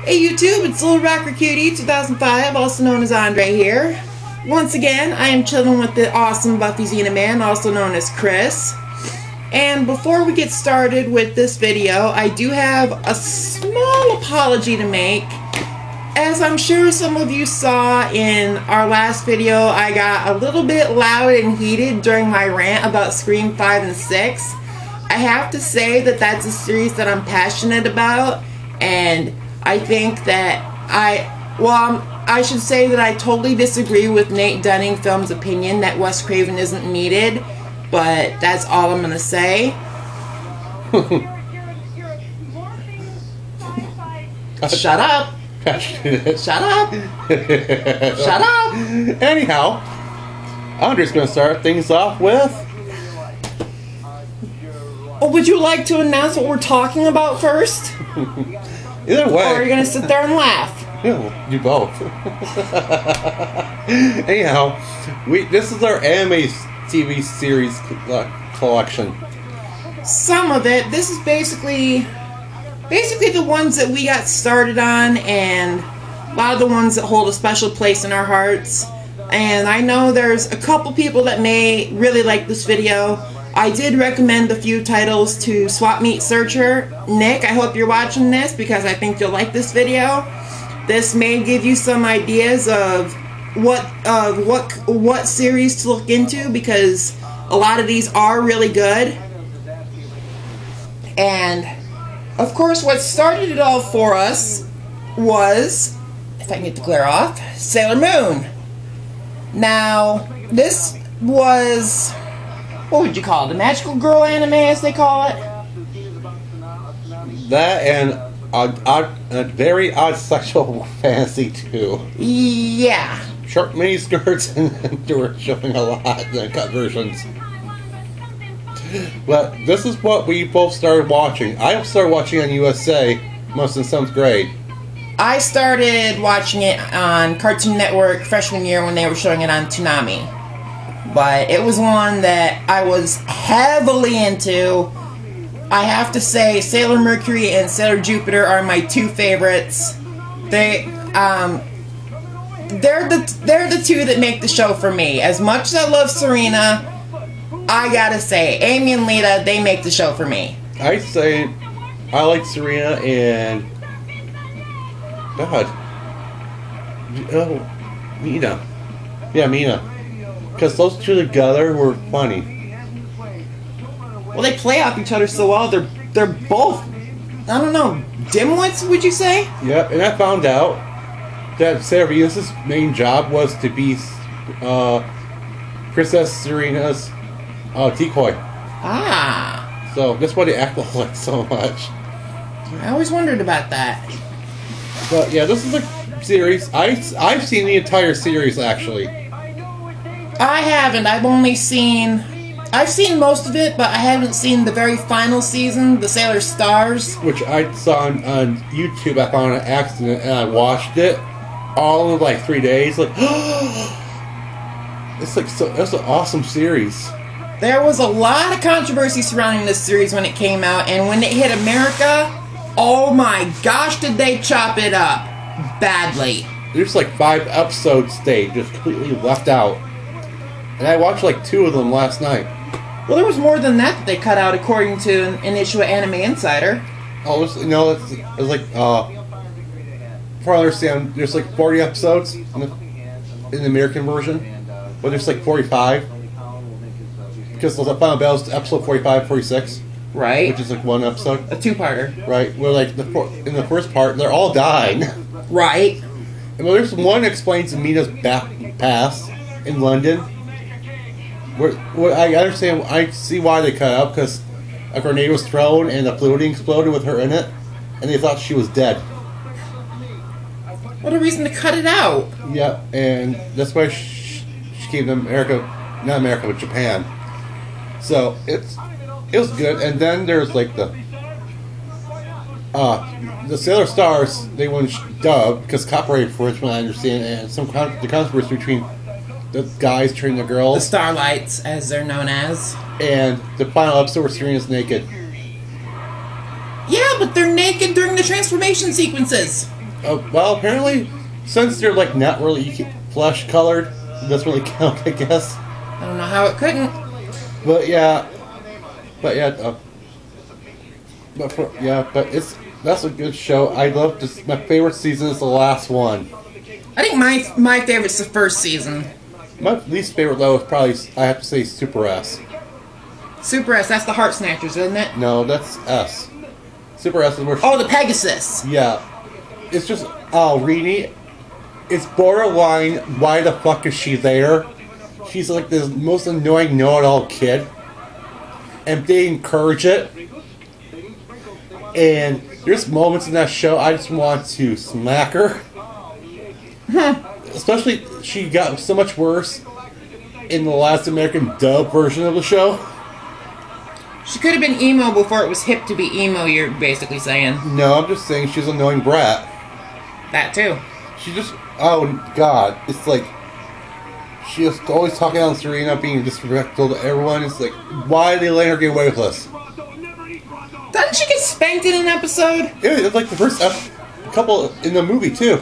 Hey YouTube, it's lilrockercutie2005, also known as Andre here. Once again, I am chilling with the awesome Buffyxenaman, also known as Chris. And before we get started with this video, I do have a small apology to make. As I'm sure some of you saw in our last video, I got a little bit loud and heated during my rant about Scream 5 and 6. I have to say that that's a series that I'm passionate about, and I think that I should say that I totally disagree with Nate Dunning Films' opinion that Wes Craven isn't needed, but that's all I'm going to say. Shut up. Shut up. Shut up. Anyhow, Andre's going to start things off with... Oh, would you like to announce what we're talking about first? Either way. Or are you going to sit there and laugh? Yeah, we'll do both. Anyhow, this is our anime TV series collection. Some of it. This is basically the ones that we got started on, and a lot of the ones that hold a special place in our hearts. And I know there's a couple people that may really like this video. I did recommend a few titles to swapmeetsearcher. Nick, I hope you're watching this because I think you'll like this video. This may give you some ideas of what series to look into, because a lot of these are really good. And of course, what started it all for us was, if I can get the glare off, Sailor Moon. Now, this was, what would you call it? A magical girl anime, as they call it? That and a very odd sexual fantasy, too. Yeah. Short mini skirts and they were showing a lot in the cut versions. But this is what we both started watching. I started watching on USA most in 7th grade. I started watching it on Cartoon Network freshman year when they were showing it on Toonami. But it was one that I was heavily into. I have to say, Sailor Mercury and Sailor Jupiter are my two favorites. They're the two that make the show for me. As much as I love Serena, I gotta say, Amy and Lita, they make the show for me. I'd say I like Serena and Mina. Yeah, Mina. Because those two together were funny. Well, they play off each other so well. They're both, I don't know, dimwits, would you say? Yeah, and I found out that Sarah Venus' main job was to be Princess Serena's decoy. Ah. So that's why they act like so much. I always wondered about that. But yeah, this is a series. I've seen the entire series, actually. I haven't. I've seen most of it, but I haven't seen the very final season, the Sailor Stars. Which I saw on YouTube. I found an accident, and I watched it all in like 3 days. Like, it's an awesome series. There was a lot of controversy surrounding this series when it came out, and when it hit America, oh my gosh, did they chop it up badly. There's like 5 episodes they just completely left out. And I watched like 2 of them last night. Well, there was more than that they cut out, according to an issue of Anime Insider. Oh, it's like, for I understand, there's like 40 episodes in the American version. But there's like 45. Because the final battle is episode 45, 46. Right. Which is like 1 episode. A 2-parter. Right. Where like in the first part, they're all dying. Right. And well, there's one that explains Mina's past in London. Where I understand, I see why they cut out, because a grenade was thrown and the building exploded with her in it, and they thought she was dead. What a reason to cut it out. Yeah, and that's why she came to America, not America, but Japan. So it was good. And then there's like the Sailor Stars. They wouldn't dub because copyright infringement, I understand, and the controversy between the guys turning the girls. The Starlights, as they're known as. And the final episode where Serena's naked. Yeah, but they're naked during the transformation sequences. Well, apparently, since they're like not really flesh colored, it doesn't really count, I guess. I don't know how it couldn't. But yeah, but that's a good show. I love this. My favorite season is the last one. I think my favorite's the first season. My least favorite though is probably, I have to say, Super S. Super S, that's the Heart Snatchers, isn't it? No, that's S. Super S is where. Oh, the Pegasus. Yeah, it's just Rini. It's borderline. Why the fuck is she there? She's like the most annoying know-it-all kid, and they encourage it. And there's moments in that show I just want to smack her. Especially, she got so much worse in the last American dub version of the show. She could have been emo before it was hip to be emo, you're basically saying. No, I'm just saying she's an annoying brat. That too. She just, oh god, it's like, she was always talking on Serena, being disrespectful to everyone. It's like, why did they let her get away with this? Doesn't she get spanked in an episode? Yeah, it's like the first couple in the movie too.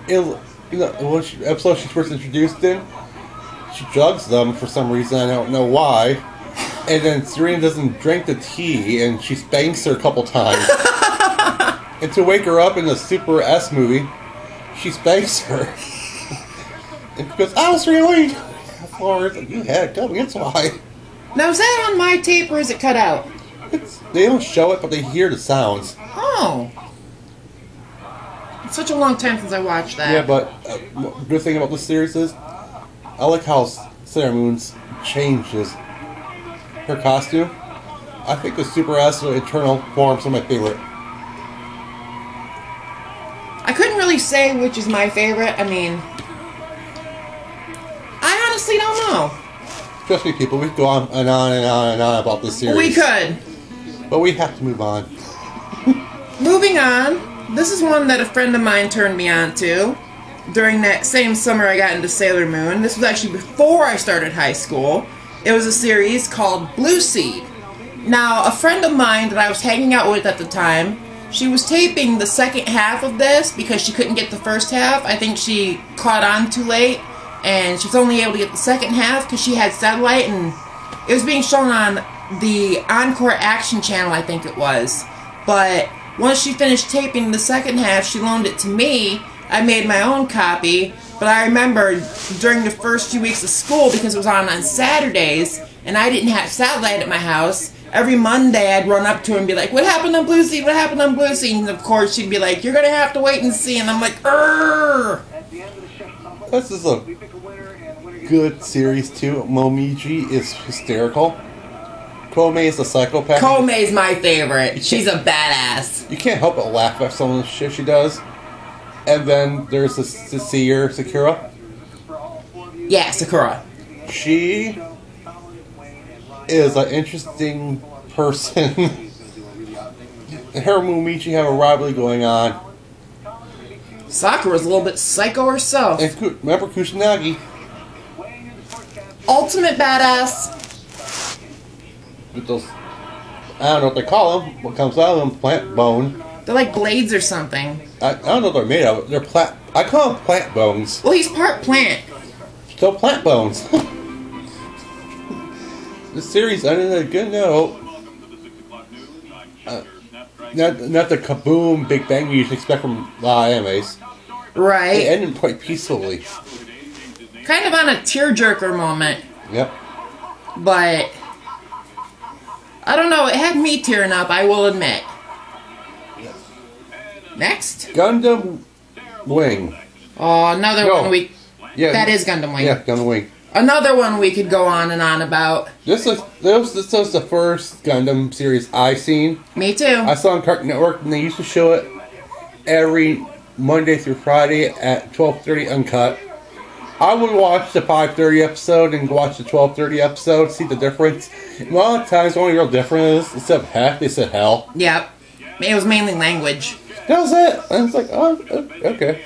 In the episode she's first introduced in, she drugs them for some reason, I don't know why. And then Serena doesn't drink the tea, and she spanks her a couple times. And to wake her up in the Super S movie, she spanks her. And she goes, "Oh, Serena, what are you doing?" You had it coming, that's why. Now, is that on my tape, or is it cut out? They don't show it, but they hear the sounds. Oh. It's such a long time since I watched that. Yeah, but good thing about this series is, I like how Sailor Moon's changes her costume. I think the Super S or Eternal forms are my favorite. I couldn't really say which is my favorite. I mean, I honestly don't know. Trust me, people, we could go on and on and on and on about this series. We could. But we have to move on. Moving on, this is one that a friend of mine turned me on to during that same summer I got into Sailor Moon. This was actually before I started high school. It was a series called Blue Seed. Now, a friend of mine that I was hanging out with at the time, she was taping the second half of this because she couldn't get the first half. I think she caught on too late, and she was only able to get the second half because she had satellite, and it was being shown on the Encore Action channel, I think it was. But once she finished taping the second half, she loaned it to me. I made my own copy, but I remember during the first few weeks of school, because it was on Saturdays, and I didn't have satellite at my house, every Monday I'd run up to her and be like, "What happened on Blue Seed? What happened on Blue Seed?" And of course she'd be like, "You're gonna have to wait and see," and I'm like, "Urgh!" This is a good series too. Momiji is hysterical. Komei is a psychopath. Komei's my favorite. She's a badass. You can't help but laugh at some of the shit she does. And then there's the Sakura. Yeah, Sakura. She is an interesting person. Her and Momiji have a rivalry going on. Sakura's a little bit psycho herself. And remember Kusanagi? Ultimate badass. With those, I don't know what they call them. What comes out of them? Plant bone. They're like blades or something. I don't know what they're made of. They're I call them plant bones. Well, he's part plant. Still plant bones. This series ended on a good note. Not the kaboom, big bang we usually expect from animes. Right. It ended quite peacefully. Kind of on a tearjerker moment. Yep. But I don't know, it had me tearing up, I will admit. Next. Gundam Wing. Oh, another one we... Yeah, that is Gundam Wing. Yeah, Gundam Wing. Another one we could go on and on about. This was the first Gundam series I've seen. Me too. I saw on Cartoon Network, and they used to show it every Monday through Friday at 12:30 uncut. I would watch the 5:30 episode and watch the 12:30 episode, see the difference. And a lot of times, the only real difference is instead of heck, they said hell. Yep. It was mainly language. That was it. And it's like, oh, okay.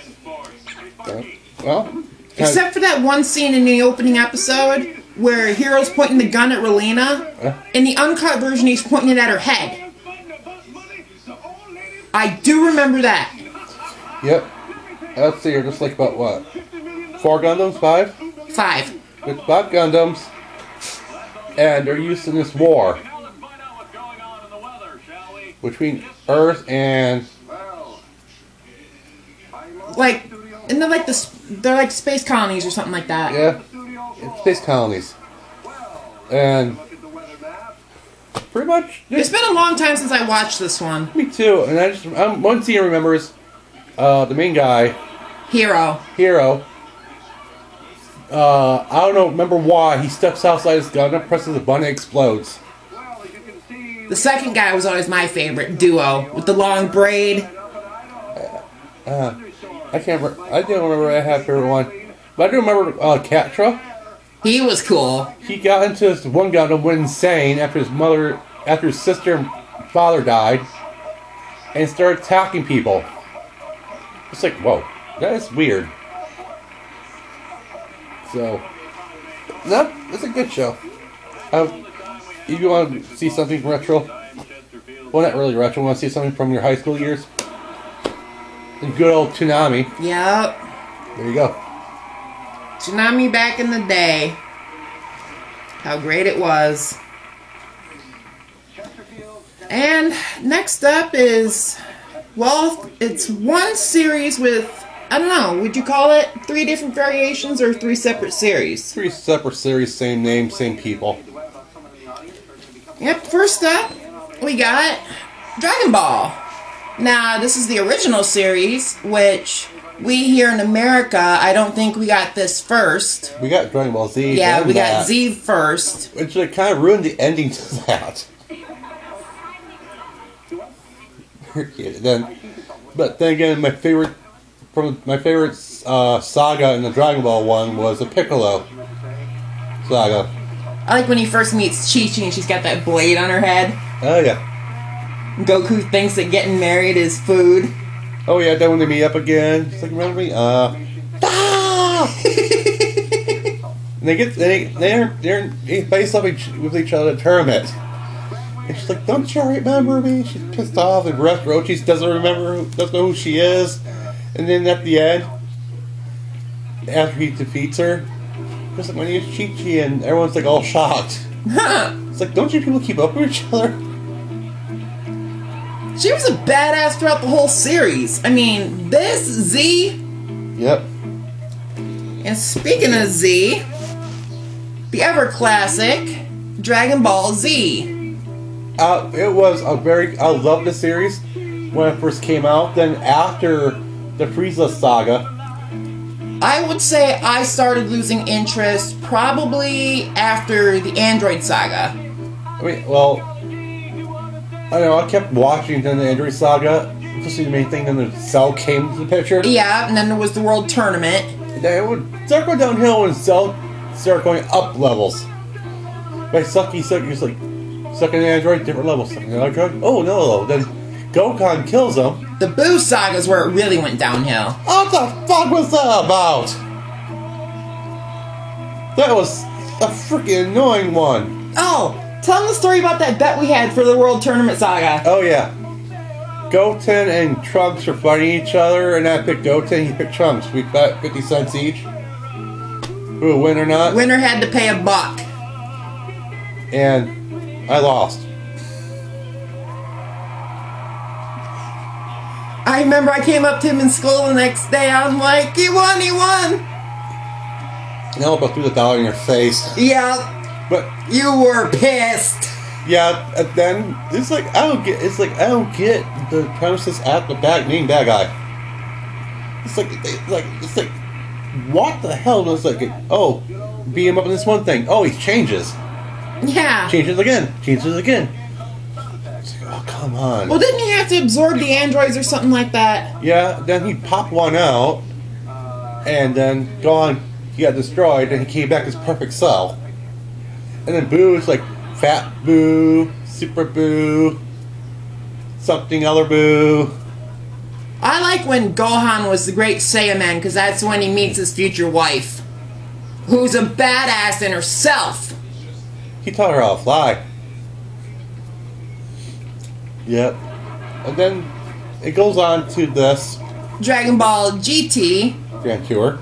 Well. Except for that one scene in the opening episode where Hero's pointing the gun at Relena. In the uncut version, he's pointing it at her head. I do remember that. Yep. Let's see, you're just like about what? 4 Gundams? 5? 5. It's 5 Gundams. And they're used in this war between Earth and Like, and they're like they're like space colonies or something like that. yeah, it's space colonies. And pretty much It's been a long time since I watched this one. me too. And one scene I remember is the main guy, Hero. I don't know, remember why he steps outside his gun and presses a button and it explodes. The second guy was always my favorite, Duo, with the long braid. I can't remember. I don't remember I had favorite one, but I do remember Catra. He was cool. He got into this one Gundam, went insane after his sister and father died, and started attacking people. It's like, whoa, that is weird. So, no, it's a good show. If you want to see something retro, well, not really retro, want to see something from your high school years, and good old Toonami. Yep. There you go. Tsunami back in the day. How great it was. And next up is, well, it's one series with, I don't know, would you call it 3 different variations or 3 separate series? 3 separate series, same name, same people. Yep, first up, we got Dragon Ball. Now, this is the original series, which we here in America, I don't think we got this first. We got Dragon Ball Z. Yeah, we got Z first. Which kind of ruined the ending to that. But then again, my favorite saga in the Dragon Ball one was the Piccolo saga. I like when he first meets Chi-Chi and she's got that blade on her head. Oh yeah. Goku thinks that getting married is food. Oh yeah, then when they meet up again, she's like, remember me? And they face up with each other in a tournament. And she's like, don't you remember me? She's pissed off, and Rochi doesn't know who she is. And then at the end, after he defeats her, he's like, my name is Chi-Chi, and everyone's like all shocked. It's like, don't you people keep up with each other? She was a badass throughout the whole series. I mean, this Z. Yep. And speaking of Z, the ever classic Dragon Ball Z. It was I loved the series when it first came out. Then after the Frieza saga, I would say I started losing interest probably after the Android saga. I mean, well, I don't know, I kept watching then the Android saga, especially the main thing, then the Cell came to the picture. Yeah, and then there was the World Tournament. Then it would start going downhill when Cell started going up levels. Like he's like second Android, different levels. Second Android, oh no, then Gohan kills him. The Boo saga is where it really went downhill. What the fuck was that about? That was a freaking annoying one. Oh, tell them the story about that bet we had for the World Tournament saga. Oh yeah. Goten and Trunks were fighting each other, and I picked Goten, he picked Trunks. We bet 50 cents each. Who would win or not? Winner had to pay $1. And I lost. I remember I came up to him in school the next day. I'm like, he won, he won. And I'll threw the dollar in your face. Yeah. But you were pissed. Yeah, and then it's like I don't get the premises at the main bad guy. It's like what the hell? It's like, oh, beat him up in this one thing. Oh, he changes. Yeah. Changes again. It's like, oh, come on. Well, didn't he have to absorb the androids or something like that? Yeah, then he popped one out, and then he got destroyed, and he came back as perfect Cell. And then Boo is like Fat Boo, Super Boo, something other Boo. I like when Gohan was the Great Saiyaman, because that's when he meets his future wife, who's a badass in herself. He taught her how to fly. Yep. And then it goes on to this, Dragon Ball GT. Grand Tour.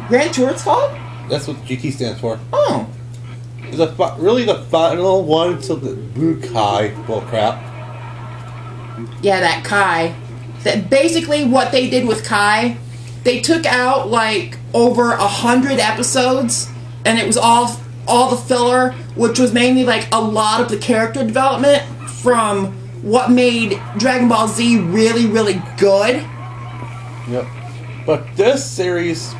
Grand Tour it's called? That's what GT stands for. Oh. It's really the final one until the Bukai bullcrap. Yeah, that Kai. That basically what they did with Kai, they took out like over 100 episodes, and it was all the filler, which was mainly like a lot of the character development from what made Dragon Ball Z really, really good. Yep. But this series,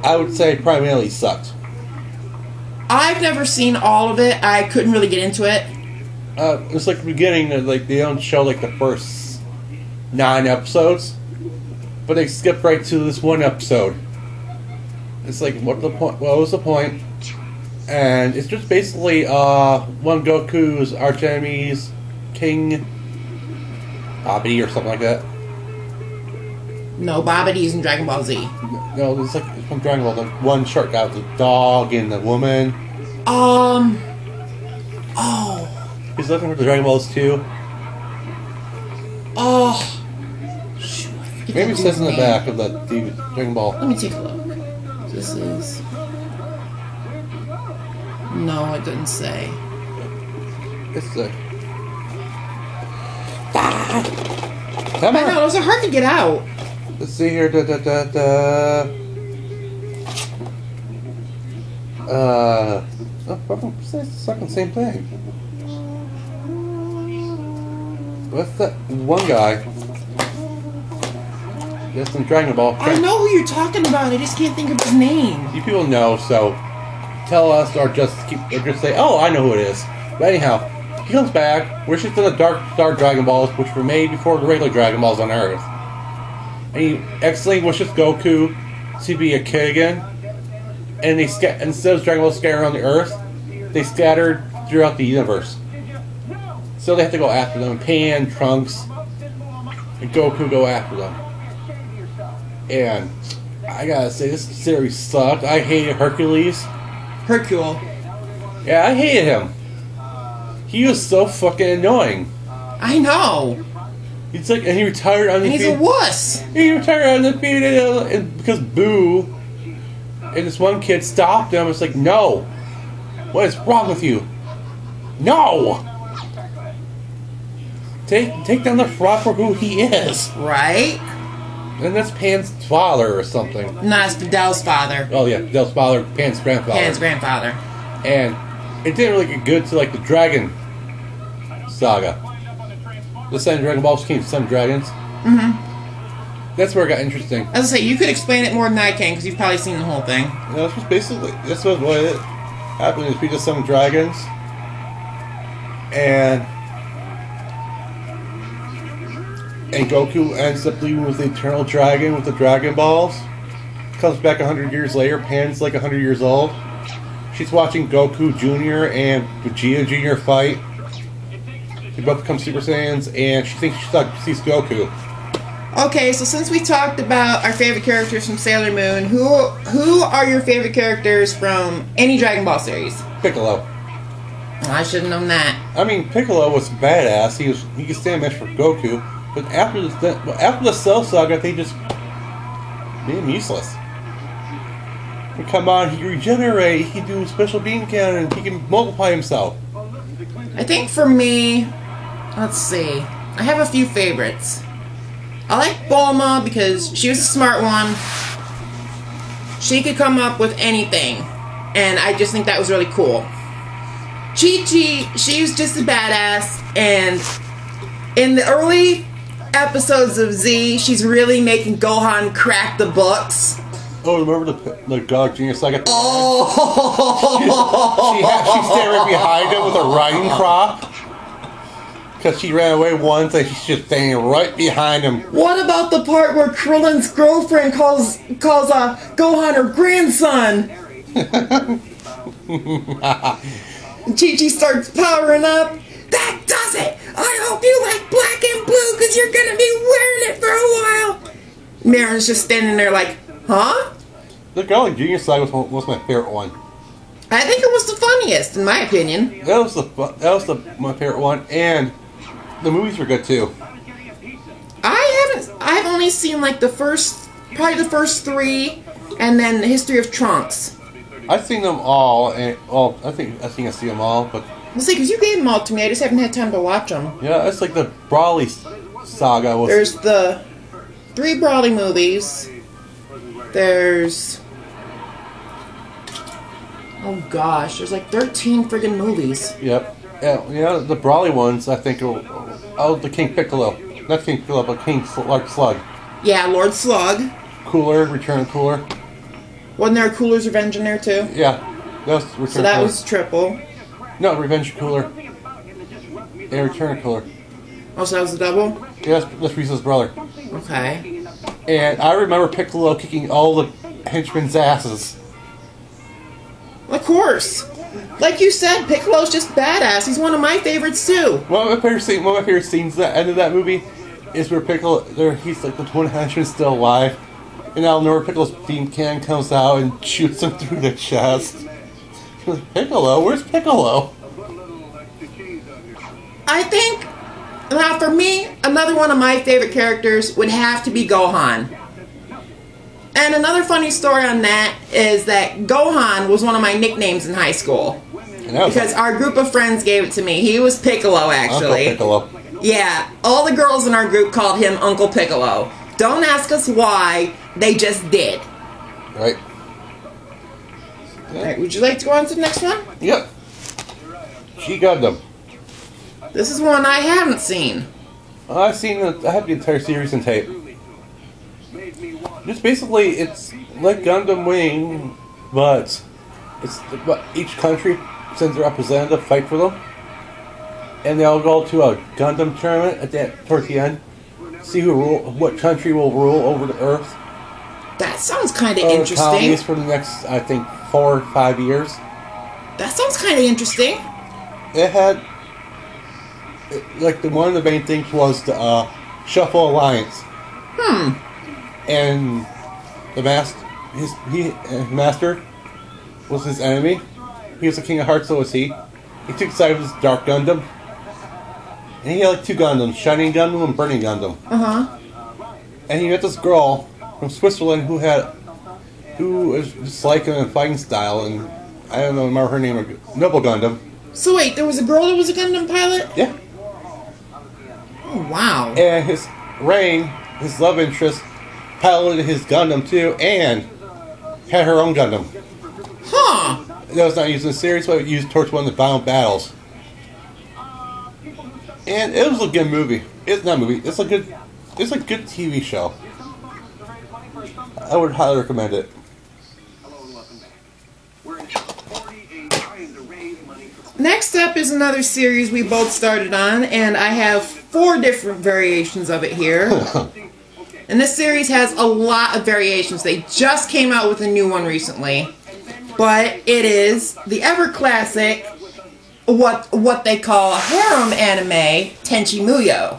I would say, primarily sucked. I've never seen all of it. I couldn't really get into it. It's like the beginning, like they don't show like the first 9 episodes, but they skip right to this one episode. It's like, what was the point? And it's just basically one Goku's arch enemies, King Bobby or something like that. No, Babbidi's in Dragon Ball Z. No, it's like from Dragon Ball. The one short guy with the dog and the woman. Oh. He's looking for the Dragon Balls too. Oh. Shoot, Maybe it says in the back of the Dragon Ball. Let me take a look. This is... No, it doesn't say. It's the... Come on! I know, those are hard to get out. Let's see here. It's the same thing. What's that one guy? That's in Dragon Ball. I know who you're talking about. I just can't think of his name. You people know, so tell us or just say, "Oh, I know who it is." But anyhow, he comes back. We're just in the Dark Star Dragon Balls, which were made before the regular Dragon Balls on Earth. And he accidentally wishes Goku to be a kid again. And they instead of Dragon Balls scattering around the Earth, they scattered throughout the universe. So they have to go after them. Pan, Trunks, and Goku go after them. And I gotta say, this series sucked. I hated Hercules. Hercule. Yeah, I hated him. He was so fucking annoying. I know. It's like, and he retired undefeated. And he's a wuss. He retired undefeated because Boo and this one kid stopped him. It's like, no. What is wrong with you? No. Take down the frog for who he is. Right. And that's Pan's father or something. No, it's Fidel's father. Oh yeah, Fidel's father, Pan's grandfather. Pan's grandfather. And it didn't really get good to like the Dragon Saga. The Seven Dragon Balls came to Seven Dragons. Mm-hmm. That's where it got interesting. As I say, you could explain it more than I can because you've probably seen the whole thing. You know, it's just basically that's what it happened. Is we just Seven Dragons, and Goku ends up leaving with the Eternal Dragon with the Dragon Balls. Comes back 100 years later. Pan's like 100 years old. She's watching Goku Jr. and Vegeta Jr. fight. They both become Super Saiyans, and she thinks she sees Goku. Okay, so since we talked about our favorite characters from Sailor Moon, who are your favorite characters from any Dragon Ball series? Piccolo. Well, I should have known that. I mean, Piccolo was badass. He could stand a match for Goku, but after the Cell Saga, they just made him useless. And come on, he can regenerate. He can do special beam cannon. He can multiply himself. I think for me, let's see. I have a few favorites. I like Bulma because she was a smart one. She could come up with anything. And I just think that was really cool. Chi-Chi, she was just a badass. And in the early episodes of Z, she's really making Gohan crack the books. Oh, remember the God Genius Saga? Oh! She stayed right behind him with a riding crop. Because she ran away once and she's just staying right behind him. What about the part where Krillin's girlfriend calls Gohan her grandson? Chi-Chi starts powering up. That does it! I hope you like black and blue because you're going to be wearing it for a while. Marin's just standing there like, huh? The God Genius Saga was my favorite one. I think it was the funniest, in my opinion. That was my favorite one, and the movies were good too. I've only only seen like probably the first 3, and then the History of Trunks. I've seen them all, and I think I see them all, but Let's see, because you gave them all to me. I just haven't had time to watch them. yeah, it's like the Brawley saga. There's the 3 Brawley movies. There's... oh gosh, there's like 13 friggin' movies. Yep. Yeah, the Brawley ones, I think, the King Piccolo. Not King Piccolo, but King Slug. Yeah, Lord Slug. Cooler, Return of Cooler. Wasn't there a Cooler's Revenge in there too? Yeah. That was Return So that Cooler. was triple. No, Revenge Cooler. And Return of Cooler. Oh, so that was a double? Yeah, that's Risa's brother. Okay. And I remember Piccolo kicking all the henchmen's asses. Of course. Like you said, Piccolo's just badass. He's one of my favorites too. One of my favorite scenes at the end of that movie is where Piccolo, he's like the one henchman still alive, and out of nowhere Piccolo's beam can comes out and shoots him through the chest. Piccolo? Where's Piccolo? I think, now for me, another one of my favorite characters would have to be Gohan. And another funny story on that is that Gohan was one of my nicknames in high school. Because our group of friends gave it to me. He was Piccolo, actually. Uncle Piccolo. Yeah, all the girls in our group called him Uncle Piccolo. Don't ask us why, they just did. Right. Alright, would you like to go on to the next one? Yep. She got them. This is one I haven't seen. I have the entire series in tape. Just basically, it's like Gundam Wing, but each country sends a representative to fight for them, and they all go to a Gundam tournament towards the end. See what country will rule over the Earth. That sounds kind of interesting. Colonies for the next, I think, 4 or 5 years. That sounds kind of interesting. It had, like, one of the main things was the Shuffle Alliance. And the master was his enemy. He was the King of Hearts, so was he. He took side of his Dark Gundam. And he had like 2 Gundams, Shining Gundam and Burning Gundam. And he met this girl from Switzerland who was just like him in fighting style, and I don't remember her name, Noble Gundam. So wait, there was a girl that was a Gundam pilot? Yeah. Oh, wow. And his Rain, his love interest, piloted his Gundam too, and had her own Gundam. Huh. That was not used in the series, but it was used towards one of the final battles. And it was a good movie. It's not a movie. It's a good TV show. I would highly recommend it. Next up is another series we both started on, and I have 4 different variations of it here. And this series has a lot of variations. They just came out with a new one recently. But it is the ever classic, what they call harem anime, Tenchi Muyo.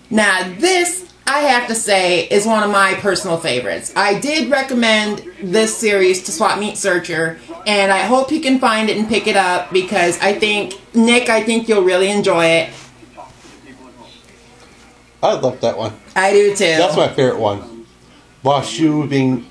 Now this, I have to say, is one of my personal favorites. I did recommend this series to swapmeetsearcher, and I hope you can find it and pick it up, because I think, Nick, you'll really enjoy it. I love that one. I do too. That's my favorite one. Washu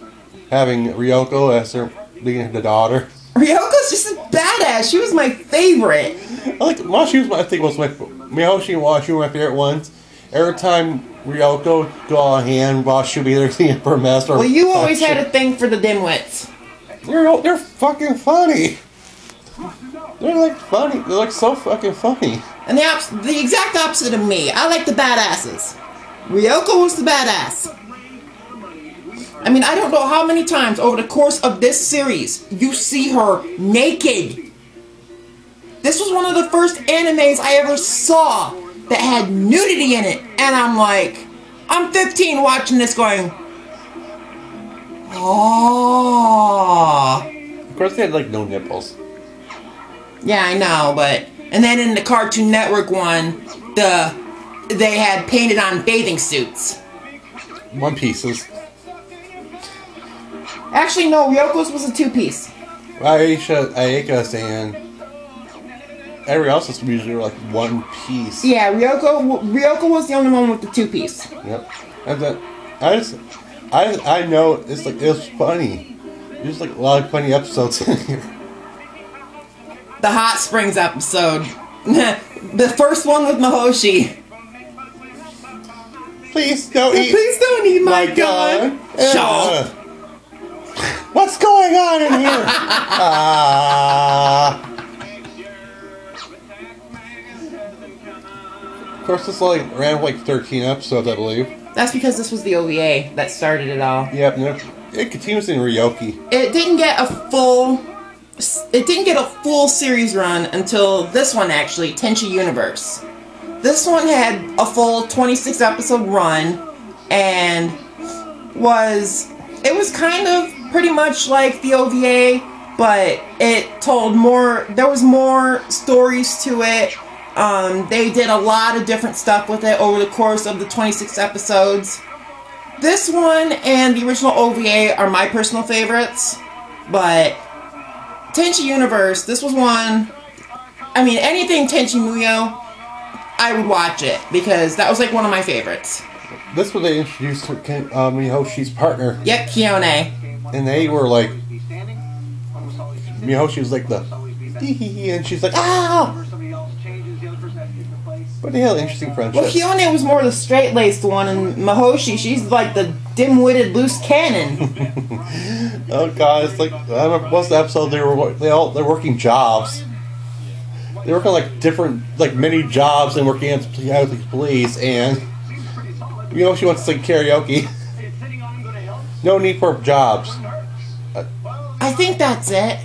having Ryoko as her being the daughter. Ryoko's just a badass. She was my favorite. Washu was Mihoshi and Washu were my favorite ones. Every time Ryoko go on hand, Washu be either the Emperor Master. Well, you always had a thing for the dimwits. They're fucking funny. They're like funny. They're like so fucking funny. And the exact opposite of me. I like the badasses. Ryoko was the badass. I mean, I don't know how many times over the course of this series you see her naked. This was one of the first animes I ever saw that had nudity in it. And I'm like, I'm 15 watching this going, oh. Of course they had like no nipples. Yeah, I know, but... And then in the Cartoon Network one, they had painted on bathing suits. One pieces. Actually, no, Ryoko's was a 2-piece. Ayaka's and everyone else is usually like 1 piece. Yeah, Ryoko was the only one with the 2-piece. Yep. And then I know it's like, it was funny. There's like a lot of funny episodes in here. The Hot Springs episode. The first one with Mahoshi. Please don't eat my gun. Shaw. What's going on in here? Of course, this like ran like 13 episodes, I believe. That's because this was the OVA that started it all. Yep, it continues in Ryoki. It didn't get a full series run until this one, actually, Tenchi Universe. This one had a full 26 episode run, and it was kind of pretty much like the OVA, but it told more. There was more stories to it. They did a lot of different stuff with it over the course of the 26 episodes. This one and the original OVA are my personal favorites, but Tenchi Universe, this was one. I mean, anything Tenchi Muyo, I would watch it because that was like one of my favorites. This was they introduced Mihoshi's partner. Yep, Kione. And they were like, Mihoshi was like the and she's like, ah! But they had an interesting friendship. Well, Kione was more the straight-laced one, and Mahoshi, she's like the dim-witted loose cannon. Oh god, it's like, I remember most of the episode they're working jobs. They work on like different, like many jobs and working as the police, and she wants to sing karaoke. No need for jobs. I think that's it.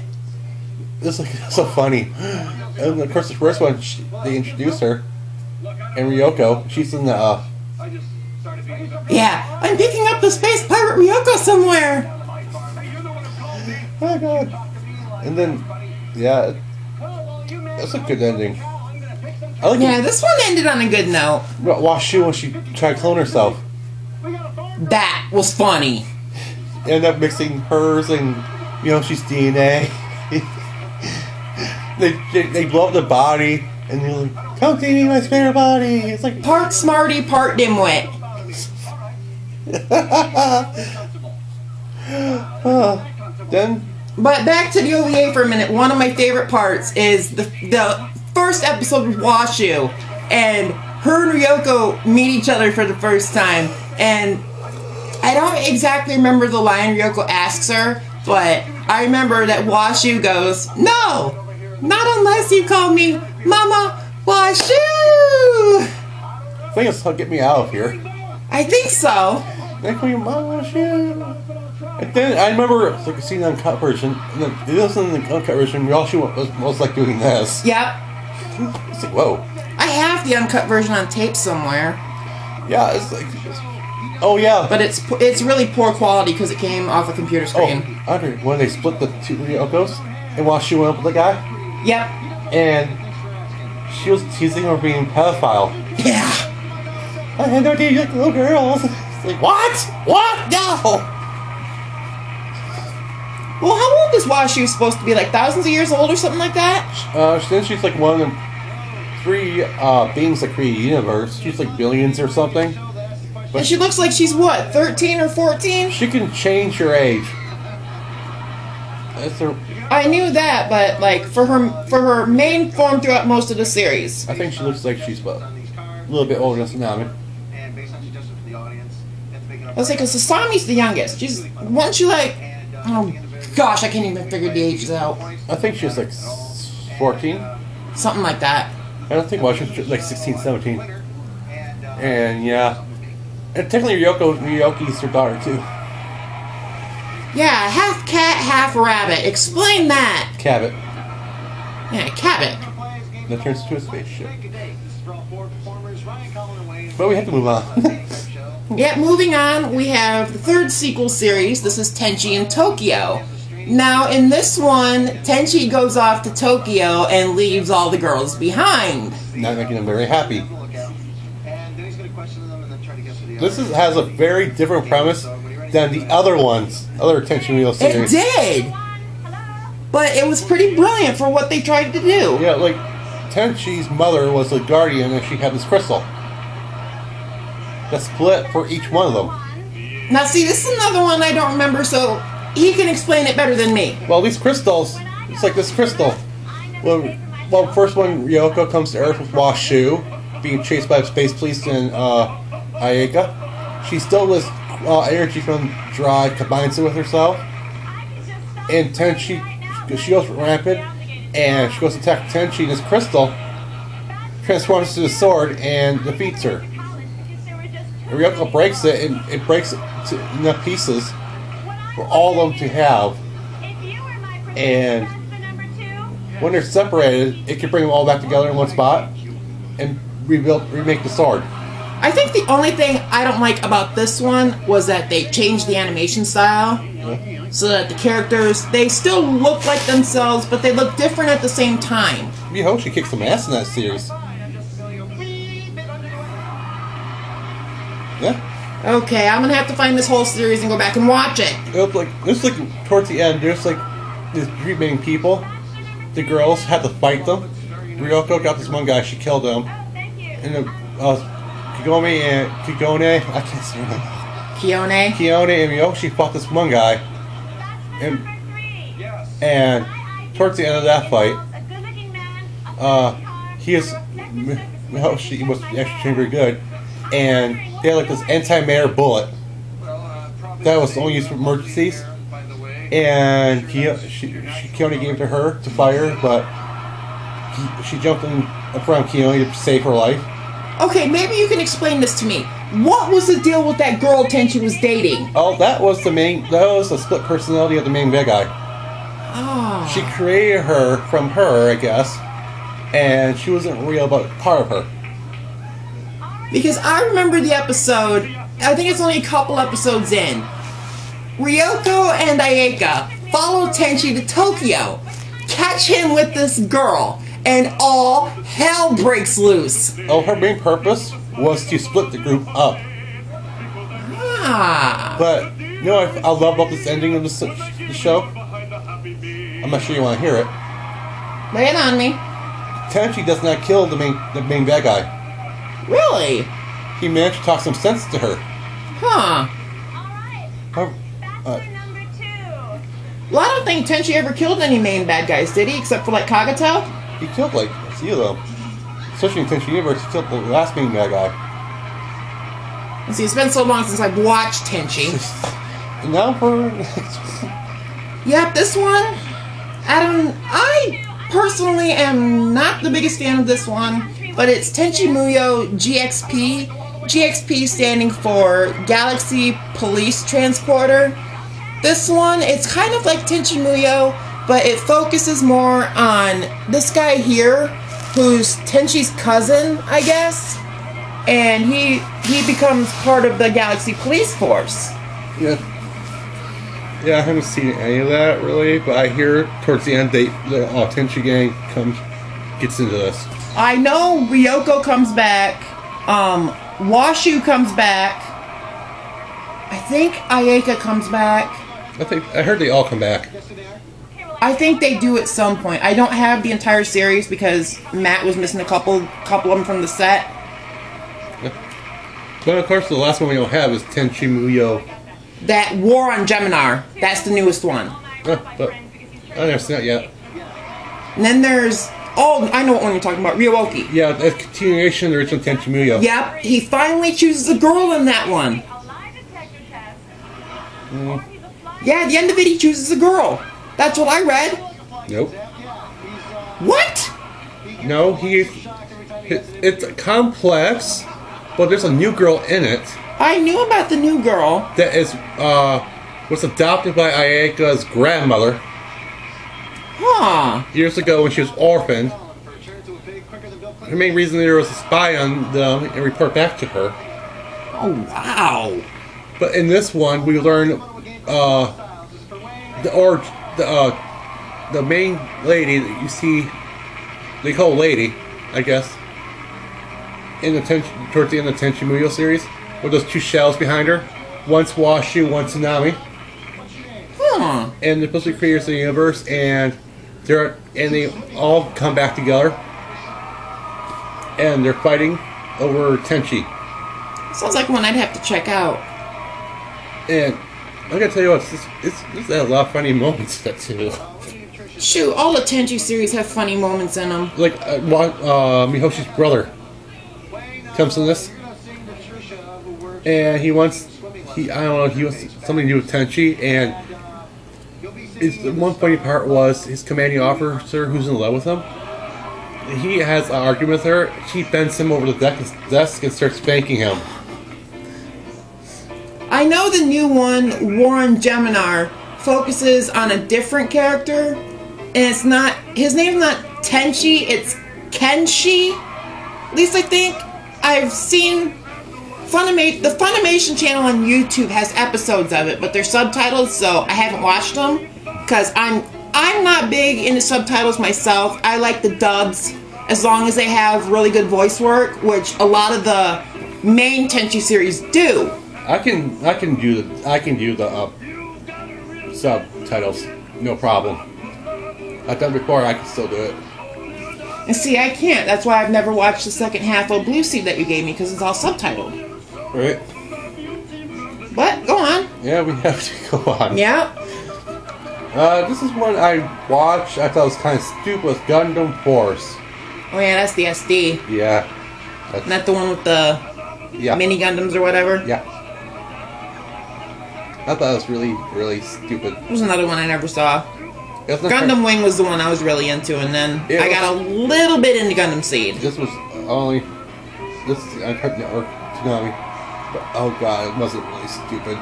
It's like so funny. And of course, the first one they introduce her, and Ryoko. She's in the. Yeah, I'm picking up the space pirate Ryoko somewhere. Oh god! And then, yeah, that's a good ending. This one ended on a good note. Washu when she tried to clone herself. That was funny. End up mixing hers and she's DNA. they blow up the body and they're like, "Come see me, my spare body." It's like part smarty, part dimwit. But back to the OVA for a minute. One of my favorite parts is the first episode with Washu, and her and Ryoko meet each other for the first time, and I don't exactly remember the line Ryoko asks her, but I remember that Washu goes, "No, not unless you call me Mama Washu." I think it's Get Me Out of Here. I think so. They call you Mama Washu. And then I remember it's like a scene on the uncut version, and then it wasn't in the uncut version. Washu was like doing this. Yep. It's like, whoa. I have the uncut version on tape somewhere. Yeah, it's like. Oh yeah, but it's really poor quality because it came off a computer screen. Oh, Andre, when they split the two Ryokos and while she went up with the guy. Yep. And she was teasing her being pedophile. Yeah. I had no idea you like little girls. It's like, what? What? No. Well, how old is Washu supposed to be? Like thousands of years old or something like that? Then she's like one of the three beings that create a universe. She's like billions or something. But and she looks like she's what, 13 or 14? She can change her age. That's her. I knew that, but like for her main form throughout most of the series, I think she looks like she's a little bit older than Tsunami. I was like, because Sasami's the youngest. Wasn't she like, oh gosh, I can't even figure the ages out. I think she was like 14. Something like that. I don't think she was like 16, 17. And yeah. And technically Ryoki's her daughter too. Yeah, half cat, half rabbit. Explain that. Cabot. Yeah, Cabot. That turns into a spaceship. But we have to move on. Yeah, moving on, we have the third sequel series. This is Tenchi in Tokyo. Now, in this one, Tenchi goes off to Tokyo and leaves all the girls behind. Not making them very happy. This has a very different premise than the other ones, other Tenchi Muyo series. It did! But it was pretty brilliant for what they tried to do. Yeah, like, Tenchi's mother was a guardian and she had this crystal that split for each one of them. Now, see, this is another one I don't remember, so he can explain it better than me. Well, these crystals, it's like this crystal. Well, first when Ryoko comes to Earth with Washu, being chased by space police and Ayaka, she still has energy from Dry, combines it with herself, and Tenchi, she goes rampant, and she goes to attack Tenchi, and this crystal transforms to the sword and defeats her. Ryoko breaks it, and it breaks it to enough pieces for all of them to have. And when they're separated, it can bring them all back together in one spot and remake the sword. I think the only thing I don't like about this one was that they changed the animation style. Yeah. So that the characters, they still look like themselves, but they look different at the same time. You hope she kicks some ass in that series. Yeah. Okay, I'm gonna have to find this whole series and go back and watch it. It's like towards the end, there's like these three main people. The girls had to fight them. Ryoko got this one guy, she killed him. And Kigone, I can't say her name. Kione and Miyoshi fought this one guy. And towards the end of that fight, Miyoshi was actually very good. And they had like this anti-matter bullet that was only used for emergencies. And Kione gave it to her to fire, but she jumped in front of Kione to save her life. Okay, maybe you can explain this to me. What was the deal with that girl Tenchi was dating? Oh, that was the split personality of the main bad guy. Oh. She created her from her, I guess, and she wasn't real, but part of her. Because I remember the episode, I think it's only a couple episodes in. Ryoko and Ayaka follow Tenchi to Tokyo, catch him with this girl, and all hell breaks loose. Oh, her main purpose was to split the group up. Ah. But, you know what I love about this ending of the show? I'm not sure you want to hear it. Lay it on me. Tenchi does not kill the main bad guy. Really? He managed to talk some sense to her. Huh. Well, I don't think Tenchi ever killed any main bad guys, did he? Except for, like, Kagato? He killed, like, a few of them. Especially in Tenchi Universe, he killed the last main bad guy. See, it's been so long since I've watched Tenchi. Now for... Yep, this one, I personally am not the biggest fan of this one, but it's Tenchi Muyo GXP. GXP standing for Galaxy Police Transporter. This one, it's kind of like Tenchi Muyo, but it focuses more on this guy here, who's Tenchi's cousin, I guess, and he becomes part of the Galaxy Police Force. Yeah. Yeah, I haven't seen any of that, really, but I hear towards the end the Tenchi gang gets into this. I know Ryoko comes back, Washu comes back, I think Ayaka comes back. I heard they all come back. I think they do at some point. I don't have the entire series because Matt was missing a couple of them from the set. Yeah. But of course, the last one we don't have is Tenchi Muyo. That War on Geminar. That's the newest one. But I never seen that yet. And then there's... Oh, I know what one you're talking about. Ryowoki. Yeah, that's a continuation of the original Tenchi Muyo. Yep, he finally chooses a girl in that one. Yeah, at the end of it, he chooses a girl. That's what I read. Nope. What? No, it's complex, but there's a new girl in it. I knew about the new girl. That was adopted by Ayaka's grandmother. Huh. Years ago when she was orphaned. Her main reason there was to spy on them and report back to her. Oh, wow. But in this one, we learn the main lady that you see, they call lady, I guess, towards the end of the Tenchi Muyo series, with those two shells behind her. One's Washu, one's Tsunami. Huh. And they're supposed to be creators of the universe, and they all come back together, and they're fighting over Tenchi. Sounds like one I'd have to check out. And I gotta tell you what, it's had a lot of funny moments in it too. Shoot, all the Tenchi series have funny moments in them. Like Mihoshi's brother comes in this, and he wants something to do with Tenchi, and the one funny part was his commanding officer who's in love with him. He has an argument with her. She bends him over the desk and starts spanking him. I know the new one, Warren Geminar, focuses on a different character, and it's not, his name's not Tenchi, it's Kenshi. At least I think. I've seen the Funimation channel on YouTube has episodes of it, but they're subtitled, so I haven't watched them because I'm not big into subtitles myself. I like the dubs as long as they have really good voice work, which a lot of the main Tenchi series do. I can do the subtitles, no problem. I've done it before. I can still do it. And see, I can't. That's why I've never watched the second half of Blue Sea that you gave me, because it's all subtitled. Right. But go on. Yeah, we have to go on. Yeah. This is one I watched. I thought it was kind of stupid. Was Gundam Force. Oh yeah, that's the SD. Yeah. Not the one with the mini Gundams or whatever. Yeah. I thought it was really, really stupid. There's another one I never saw. Gundam Wing was the one I was really into, and then I got a little bit into Gundam Seed. This was only... I heard Tsunami. But, oh god, it wasn't really stupid.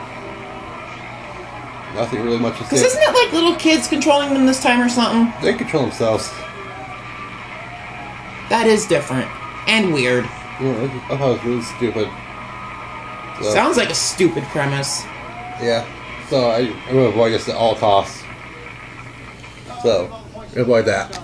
Nothing really much to say. Because isn't it like little kids controlling them this time or something? They control themselves. That is different. And weird. Yeah, I thought it was really stupid. So, sounds like a stupid premise. Yeah. So I'm going to avoid this at all costs. So, avoid that.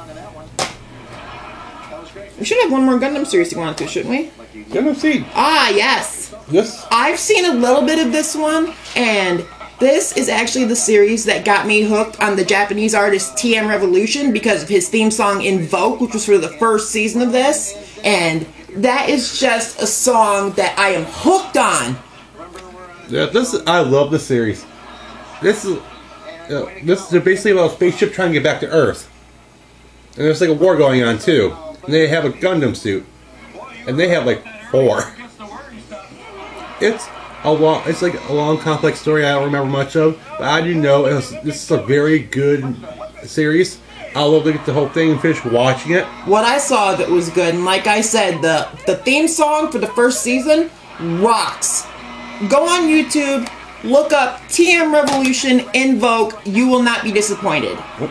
We should have one more Gundam series to go on to, shouldn't we? Gundam Seed. Ah, yes. This? I've seen a little bit of this one, and this is actually the series that got me hooked on the Japanese artist TM Revolution because of his theme song Invoke, which was for the first season of this. And that is just a song that I am hooked on. Yeah, I love this series. This is basically about a spaceship trying to get back to Earth. And there's like a war going on too. And they have a Gundam suit. And they have like 4. It's like a long complex story I don't remember much of. But I do know this is a very good series. I'll love to get the whole thing and finish watching it. What I saw of it was good, and like I said, the theme song for the first season rocks. Go on YouTube, look up TM Revolution Invoke, you will not be disappointed. What?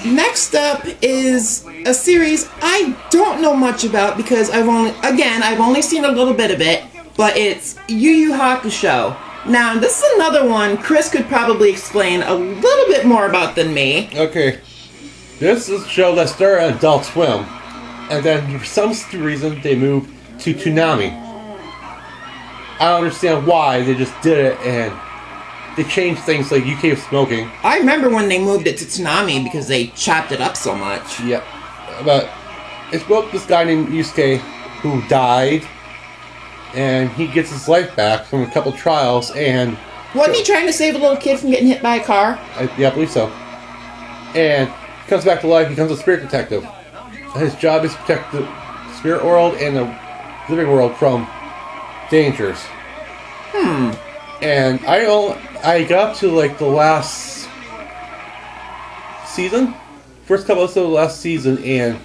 Next up is a series I don't know much about because I've only seen a little bit of it, but it's Yu Yu Hakusho. Now, this is another one Chris could probably explain a little bit more about than me. Okay. This is a show that started on Adult Swim, and then for some stupid reason they moved to Toonami. I don't understand why, they just did it, and they changed things like UK smoking. I remember when they moved it to Toonami because they chopped it up so much. Yep. But it's about this guy named Yusuke who died, and he gets his life back from a couple trials, and... Wasn't he trying to save a little kid from getting hit by a car? Yeah, I believe so. And he comes back to life, he becomes a spirit detective. His job is to protect the spirit world and the living world from dangers. And I got up to like the last season, first couple episodes of the last season, and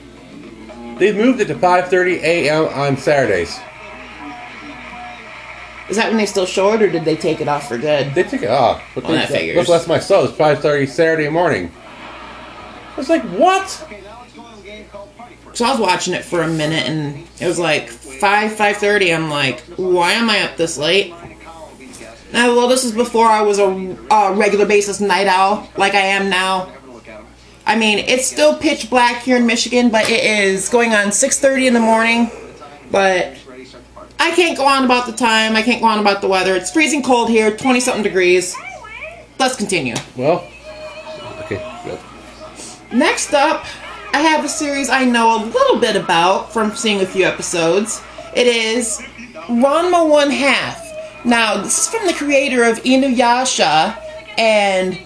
they moved it to 5:30 a.m. on Saturdays. Is that when they still show it, or did they take it off for good? They took it off. But well, that figures. That's the last time I saw it. It's 5:30 Saturday morning. I was like, what? So I was watching it for a minute, and it was like 5:30. I'm like, why am I up this late? Well, this is before I was a regular basis night owl, like I am now. I mean, it's still pitch black here in Michigan, but it is going on 6:30 in the morning. But I can't go on about the time. I can't go on about the weather. It's freezing cold here, 20-something degrees. Let's continue. Well, okay, good. Next up, I have a series I know a little bit about from seeing a few episodes. It is Ranma 1/2. Now, this is from the creator of Inuyasha, and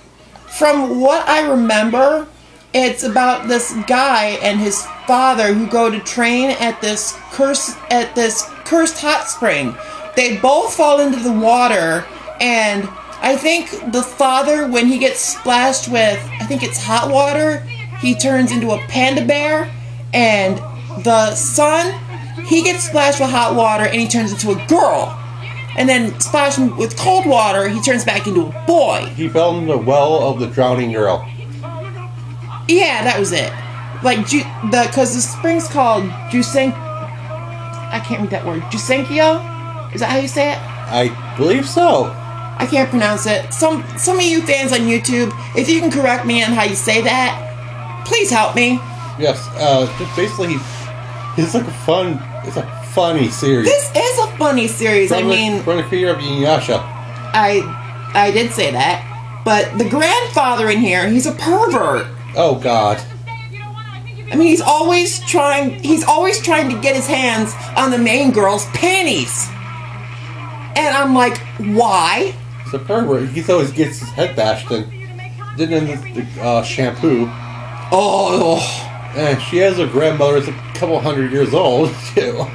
from what I remember, it's about this guy and his father who go to train at this cursed hot spring. They both fall into the water, and I think the father, when he gets splashed with, I think it's hot water, he turns into a panda bear, and the son, he gets splashed with hot water and he turns into a girl. And then splashed with cold water, he turns back into a boy. He fell in the well of the drowning girl. Yeah, that was it. Like, because the spring's called I can't read that word. Jusenkyo? Is that how you say it? I believe so. I can't pronounce it. Some of you fans on YouTube, if you can correct me on how you say that, please help me. Yes, just basically, it's like it's a funny series. This is a funny series. From the creator of Inuyasha. I did say that. But the grandfather in here, he's a pervert. Oh, God. I mean, he's always trying to get his hands on the main girl's panties. And I'm like, why? He's a pervert. He always gets his head bashed in. Then the shampoo. Oh. And she has a grandmother that's a couple hundred years old, too.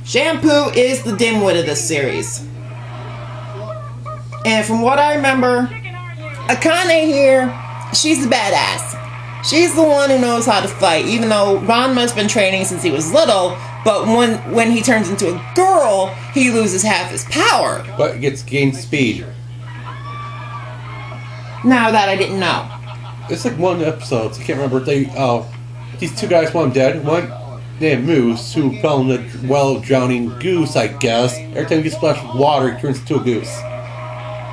Shampoo is the dimwit of this series. And from what I remember, Akane here, she's the badass. She's the one who knows how to fight, even though Ranma's been training since he was little, but when he turns into a girl, he loses half his power. But gains speed. Now that I didn't know. It's like one episode, I can't remember. These two guys, one dead, one named Moose, who fell in the well drowning goose, I guess. Every time he gets splashed with water, he turns into a goose.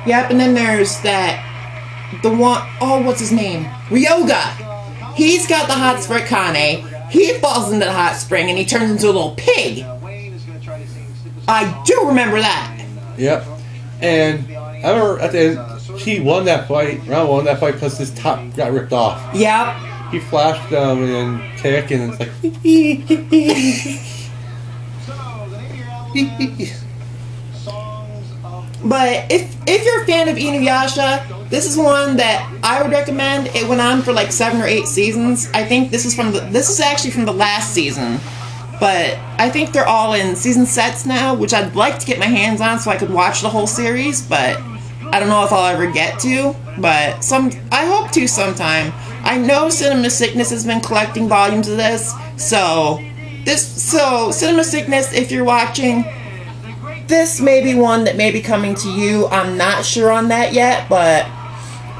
Yep, and then there's the one, what's his name? Ryoga. He's got the hot spring Kane. He falls into the hot spring and he turns into a little pig. I do remember that. Yep. And I remember at the end, he won that fight. Ron won that fight because his top got ripped off. Yep. He flashed them and kick, and it's like. But if you're a fan of Inuyasha, this is one that I would recommend. It went on for like 7 or 8 seasons. I think this is actually from the last season. But I think they're all in season sets now, which I'd like to get my hands on so I could watch the whole series, but I don't know if I'll ever get to. But I hope to sometime. I know Cinema Sickness has been collecting volumes of this, so Cinema Sickness, if you're watching, this may be one that may be coming to you. I'm not sure on that yet, but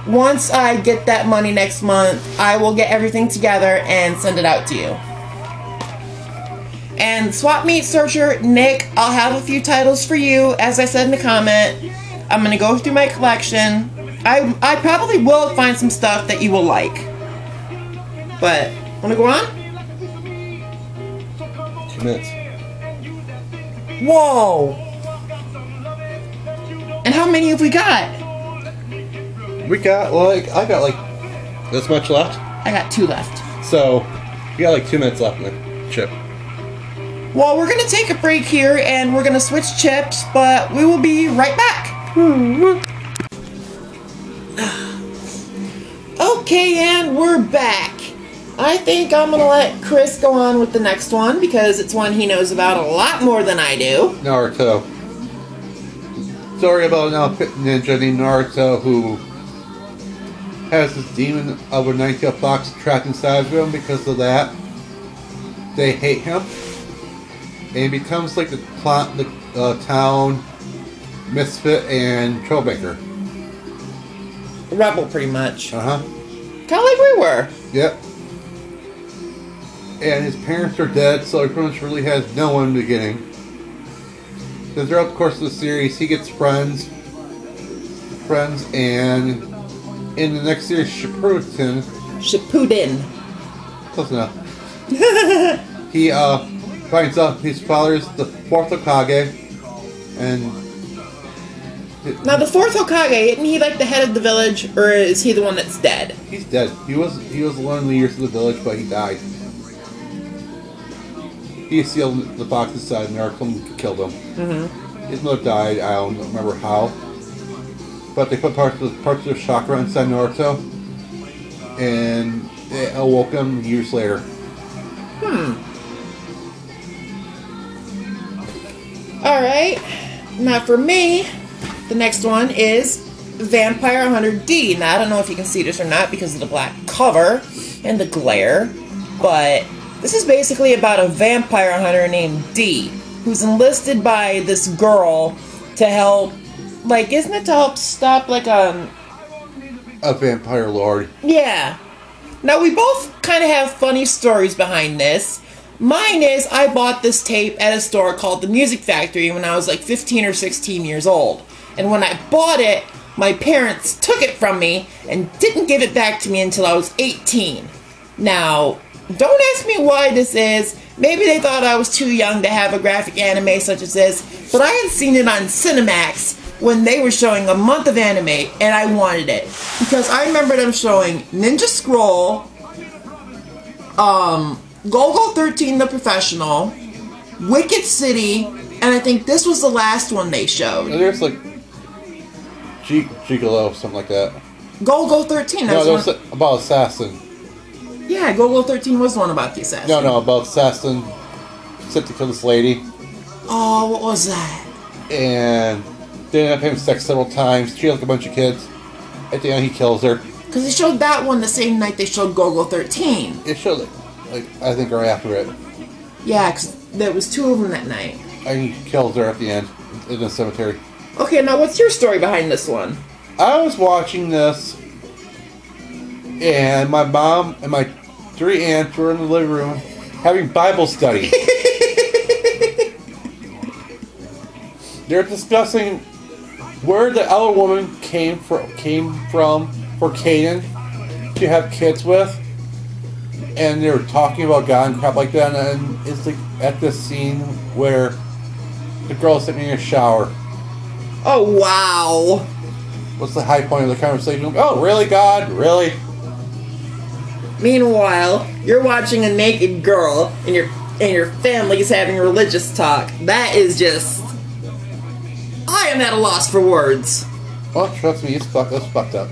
once I get that money next month, I will get everything together and send it out to you. And swapmeetsearcher, Nick, I'll have a few titles for you, as I said in the comment. I'm going to go through my collection. I probably will find some stuff that you will like. But, want to go on? 2 minutes. Whoa! And how many have we got? I got like this much left. I got 2 left. So, we got like 2 minutes left in the chip. Well, we're going to take a break here and we're going to switch chips, but we will be right back. Okay, and we're back. I think I'm going to let Chris go on with the next one because it's one he knows about a lot more than I do. Naruto. Story about an pit ninja named Naruto who has this demon of a nine-tailed fox trapped inside of him. Because of that, they hate him. And he becomes like the town misfit and troublemaker. Rebel, pretty much. Uh-huh. Kind of like we were. Yep. And his parents are dead, so he pretty much really has no one in the beginning. Then throughout the course of the series, he gets friends, and in the next series, Shippuden. Close enough. He finds out his father's the 4th Hokage, and now the 4th Hokage, isn't he like the head of the village, or is he the one that's dead? He's dead. He was one of the leaders of the village, but he died. He sealed the fox's side, and Naruto killed him. Mm-hmm. His mother died. I don't remember how. But they put parts of the chakra inside Naruto, and it awoke him years later. Alright, now for me, the next one is Vampire Hunter D. Now, I don't know if you can see this or not because of the black cover and the glare, but this is basically about a vampire hunter named D, who's enlisted by this girl to help, like, isn't it to help stop, like, a vampire lord. Yeah. Now, we both kind of have funny stories behind this. Mine is, I bought this tape at a store called The Music Factory when I was like 15 or 16 years old. And when I bought it, my parents took it from me and didn't give it back to me until I was 18. Now, don't ask me why this is. Maybe they thought I was too young to have a graphic anime such as this, but I had seen it on Cinemax when they were showing a month of anime, and I wanted it. Because I remember them showing Ninja Scroll, Golgo 13 The Professional, Wicked City, and I think this was the last one they showed. There's like Gigolo, something like that. Golgo 13. No, there was about Assassin. Yeah, Golgo 13 was the one about the assassin. No, about Assassin sent to kill this lady. Oh, what was that? And they ended up having sex several times. She had like a bunch of kids. At the end, he kills her. Because they showed that one the same night they showed Golgo 13. It showed like I think right after it. Yeah, because there was two of them that night. And he kills her at the end in the cemetery. Okay, now what's your story behind this one? I was watching this, and my mom and my 3 aunts were in the living room having Bible study. They're discussing where the other woman came from for Canaan to have kids with, and they were talking about God and crap like that. And it's like at this scene where the girl's sitting in a shower. Oh, wow. What's the high point of the conversation? Oh, really, God? Really? Meanwhile, you're watching a naked girl and your family's having religious talk. That is just... I am at a loss for words. Well, trust me, that's fucked up.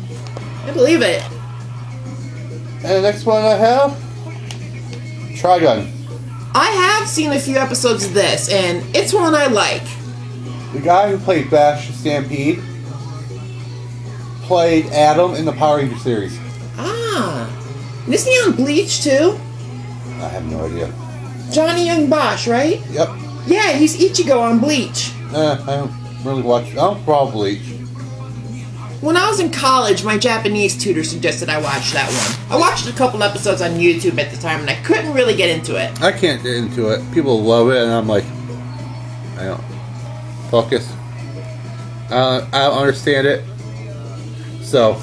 I believe it. And the next one I have... Trigun. I have seen a few episodes of this, and it's one I like. The guy who played Bash the Stampede played Adam in the Power Ranger series. Ah. And isn't he on Bleach, too? I have no idea. Johnny Young Bosch, right? Yep. Yeah, he's Ichigo on Bleach. I don't really watch... I don't follow Bleach. When I was in college, my Japanese tutor suggested I watch that one. I watched a couple episodes on YouTube at the time, and I couldn't really get into it. I can't get into it. People love it, and I'm like... I don't... Focus. I don't understand it. So...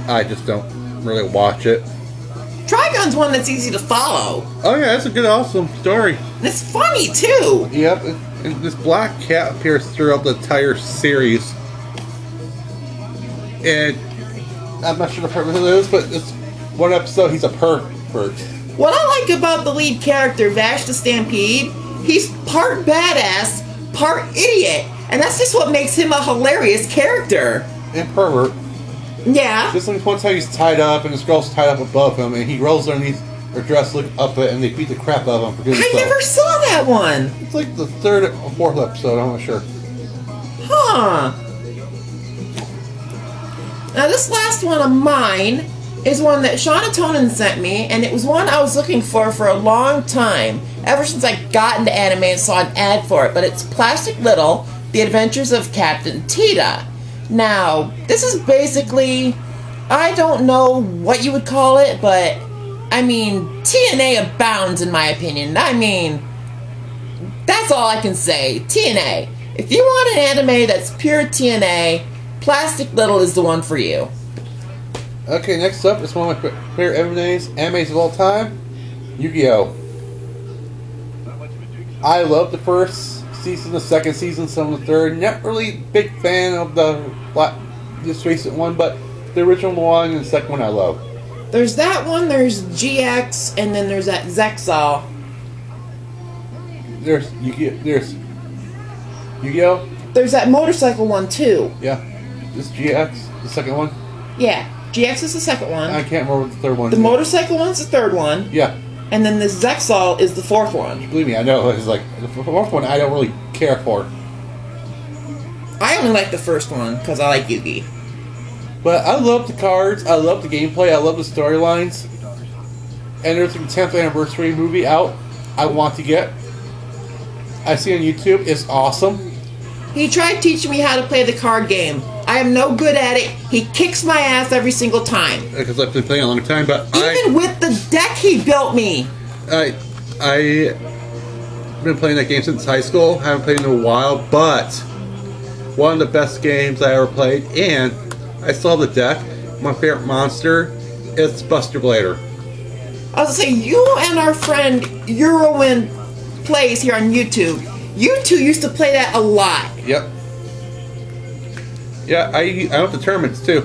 I just don't really watch it. Trigun's one that's easy to follow. Oh yeah, that's a good, awesome story. And it's funny, too. Yep, and this black cat appears throughout the entire series. And I'm not sure the purpose of this, but it's one episode he's a pervert. What I like about the lead character, Vash the Stampede, he's part badass, part idiot. And that's just what makes him a hilarious character. And pervert. Yeah. Just like one time he's tied up and this girl's tied up above him and he rolls underneath her dress, look up it, and they beat the crap out of him for doing so. I never saw that one. It's like the 3rd or 4th episode, I'm not sure. Huh. Now this last one of mine is one that Shauna Tonin sent me, and it was one I was looking for a long time, ever since I got into anime and saw an ad for it, but it's Plastic Little, The Adventures of Captain Tita. Now, this is basically, I don't know what you would call it, but, I mean, TNA abounds in my opinion. I mean, that's all I can say. TNA. If you want an anime that's pure TNA, Plastic Little is the one for you. Okay, next up is one of my favorite animes of all time, Yu-Gi-Oh! I love the first season, the second season, some of the third. Not really big fan of this recent one, but the original one and the second one I love. There's that one, there's GX, and then there's that Zexal. There's Yu-Gi-Oh? There's that motorcycle one too. Yeah. This GX, the second one? Yeah. GX is the second one. I can't remember what the third one The is. motorcycle one's the third one. Yeah. And then the Zexal is the fourth one. Believe me, I know. It's like, the fourth one I don't really care for. I only like the first one because I like Yugi. But I love the cards, I love the gameplay, I love the storylines. And there's a 10th anniversary movie out I want to get. I see on YouTube, it's awesome. He tried teaching me how to play the card game. I am no good at it. He kicks my ass every single time. Because I've been playing a long time, but even with the deck he built me. I've been playing that game since high school. Haven't played in a while, but one of the best games I ever played, and I still have the deck. My favorite monster is Buster Blader. I was gonna say, you and our friend Eurowin plays here on YouTube. You two used to play that a lot. Yep. Yeah, I went to tournaments too.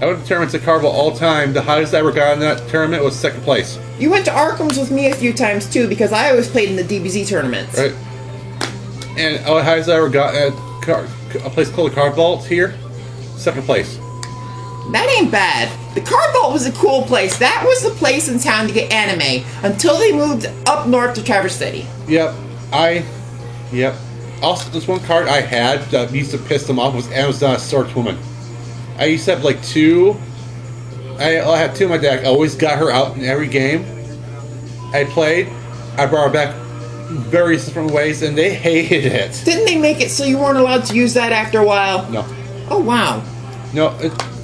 I went to tournaments at Carvel all the time. The highest I ever got in that tournament was second place. You went to Arkham's with me a few times too, because I always played in the DBZ tournaments. Right. And the highest I ever got at a place called the Card Vault here, second place. That ain't bad. The Card Vault was a cool place. That was the place in town to get anime until they moved up north to Traverse City. Yep. Yep. Also, this one card I had that used to piss them off was Amazon Swordswoman. I used to have like two. I had two in my deck. I always got her out in every game I played. I brought her back various different ways, and they hated it. Didn't they make it so you weren't allowed to use that after a while? No. Oh, wow. No,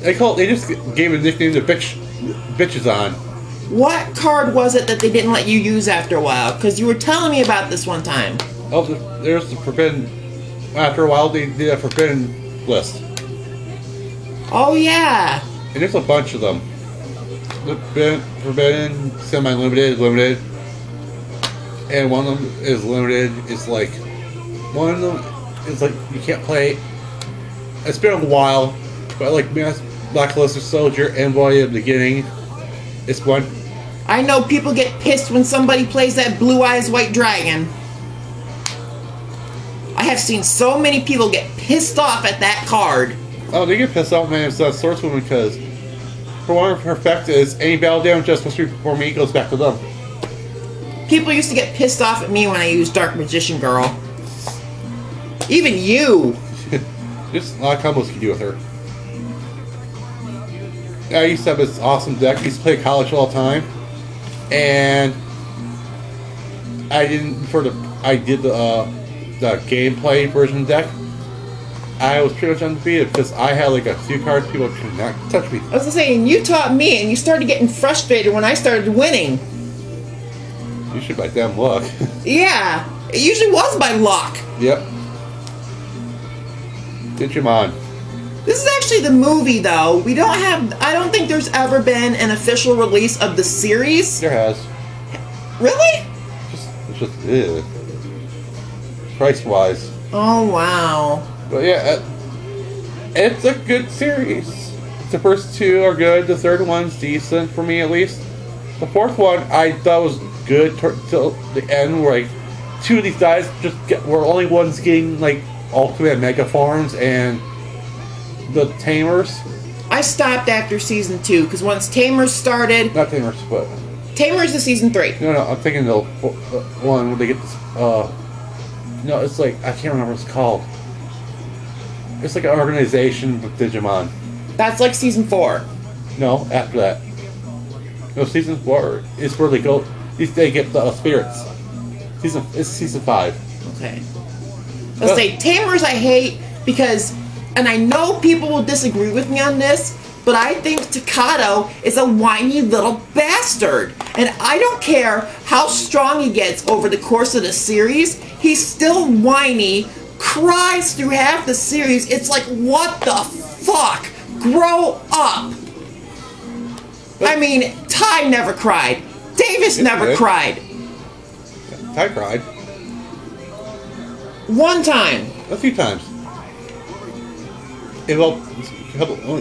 they just gave a nickname to bitches on. What card was it that they didn't let you use after a while? Because you were telling me about this one time. Oh, there's the forbidden. After a while, they did a forbidden list. Oh, yeah. And there's a bunch of them. Forbidden, semi-limited, limited. And one of them is limited. It's like, one of them is like, you can't play. It's been a while, but like Blacklisted Soldier, Envoy at the beginning, it's one. I know people get pissed when somebody plays that Blue Eyes White Dragon. I have seen so many people get pissed off at that card. Oh, they get pissed off, man. It's that Swordswoman because, for one of her effect is any battle damage that's supposed to be for me goes back to them. People used to get pissed off at me when I used Dark Magician Girl. Even you. Just a lot of combos you can do with her. I used to have this awesome deck. I used to play college all the time, and I did the gameplay version deck. I was pretty much undefeated because I had like a few cards people could not touch me. I was saying, you taught me, and you started getting frustrated when I started winning. Usually by damn luck. Yeah, it usually was by luck. Yep. Digimon. This is actually the movie, though. We don't have. I don't think there's ever been an official release of the series. There has. Really? It's just price-wise. Oh wow. But yeah, it's a good series. The first two are good. The third one's decent for me, at least. The fourth one I thought was good till the end, where like two of these guys were only ones getting like ultimate mega forms and the Tamers. I stopped after season 2 because once Tamers started. Not Tamers, but Tamers is season 3. No, I'm thinking the one where they get this. No, it's like I can't remember what it's called. It's like an organization with Digimon. That's like season 4. No, after that. No, season 4 is where they go. They get the spirits. It's season 5. Okay. Let's say Tamers I hate because, and I know people will disagree with me on this, but I think Takato is a whiny little bastard. And I don't care how strong he gets over the course of the series, he's still whiny, cries through half the series. It's like, what the fuck? Grow up. I mean, Ty never cried. Davis never cried. Ty cried. One time. A few times.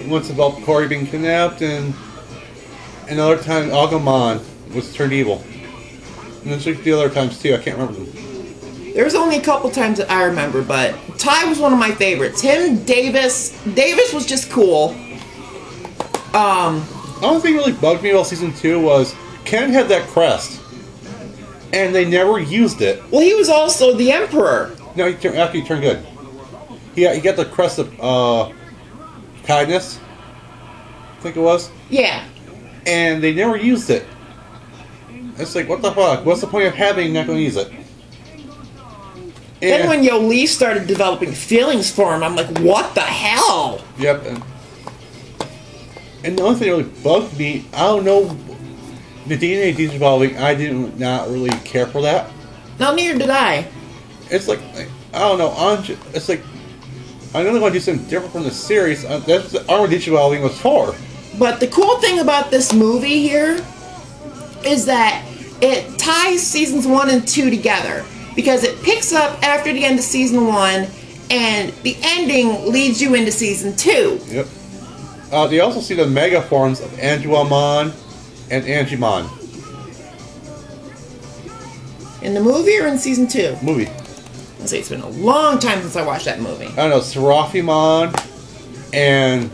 Once about Corey being kidnapped, and another time Agumon was turned evil. And then the other times too, I can't remember them. There's only a couple times that I remember, but Ty was one of my favorites. Him, Davis was just cool. The only thing that really bugged me about season 2 was Ken had that crest, and they never used it. Well, he was also the Emperor. No, after he turned good. He got the crest of kindness, I think it was. Yeah. And they never used it. It's like, what the fuck? What's the point of having not going to use it? Then when Yoli started developing feelings for him, I'm like, what the hell? Yep. And the only thing that really bugged me, I don't know, the DNA devolving, I did not really care for that. No, neither did I. It's like, I don't know, it's like, I'm going to do something different from the series. That's what Armor Digivolving was for. But the cool thing about this movie here is that it ties seasons 1 and 2 together. Because it picks up after the end of season 1, and the ending leads you into season 2. Yep. They also see the mega forms of Anguamon and Angimon. In the movie or in season 2? Movie. I'll say it's been a long time since I watched that movie. I don't know, Seraphimon and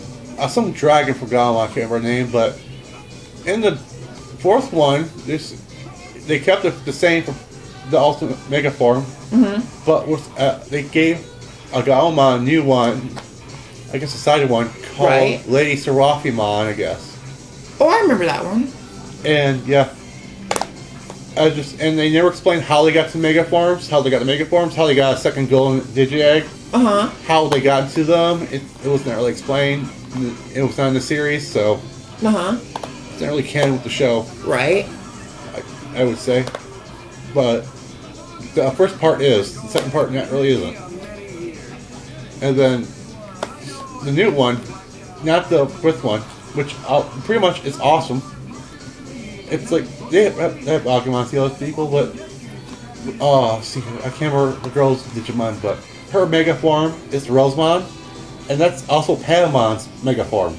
some dragon, forgot, I can't remember the name, but in the fourth one, they kept it the same for the ultimate mega form, but with they gave Agalma a new one, I guess a sided one, called Lady Seraphimon, I guess. Oh, I remember that one. And yeah, and they never explained how they got to mega forms, how they got a second golden Digi-Egg, how they got to them. It was not really explained. It was not in the series, so it's not really canon with the show. Right. I would say, but the first part is, the second part not really isn't. And then the new one, not the fifth one, which pretty much is awesome. It's like they have Agumon the other people, but I can't remember the girl's Digimon, but her mega form is Rosemon, and that's also Patamon's mega form.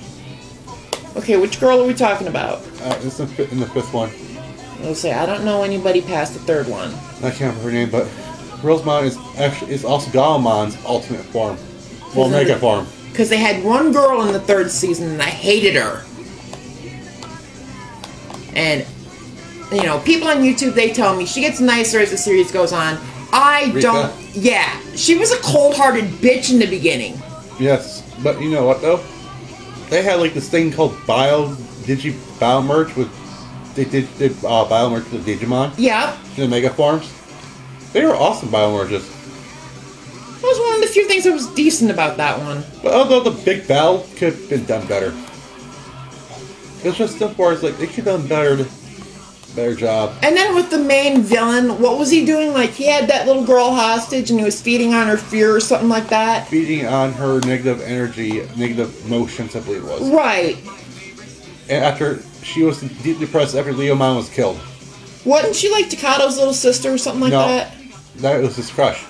Okay, which girl are we talking about? It's in the fifth one. I'll say I don't know anybody past the third one. I can't remember her name, but Rosemon is also Galamon's ultimate form. Well, mega form. Because they had one girl in the third season and I hated her. And, you know, people on YouTube, they tell me she gets nicer as the series goes on. Rika? Yeah. She was a cold-hearted bitch in the beginning. Yes, but you know what, though? They had, like, this thing called Bio-Merge with... They did Bio-Merge with Digimon. Yeah. The Mega Forms. They were awesome Bio-Merges. That was one of the few things that was decent about that one. But although the big battle could have been done better. It's just stuff where it's like, they could have done better job. And then with the main villain, what was he doing? Like, he had that little girl hostage and he was feeding on her fear or something like that? Feeding on her negative energy, negative emotions, I believe it was. Right. And after she was deeply depressed after Leomon was killed. Wasn't she like Takado's little sister or something like that? That was his crush.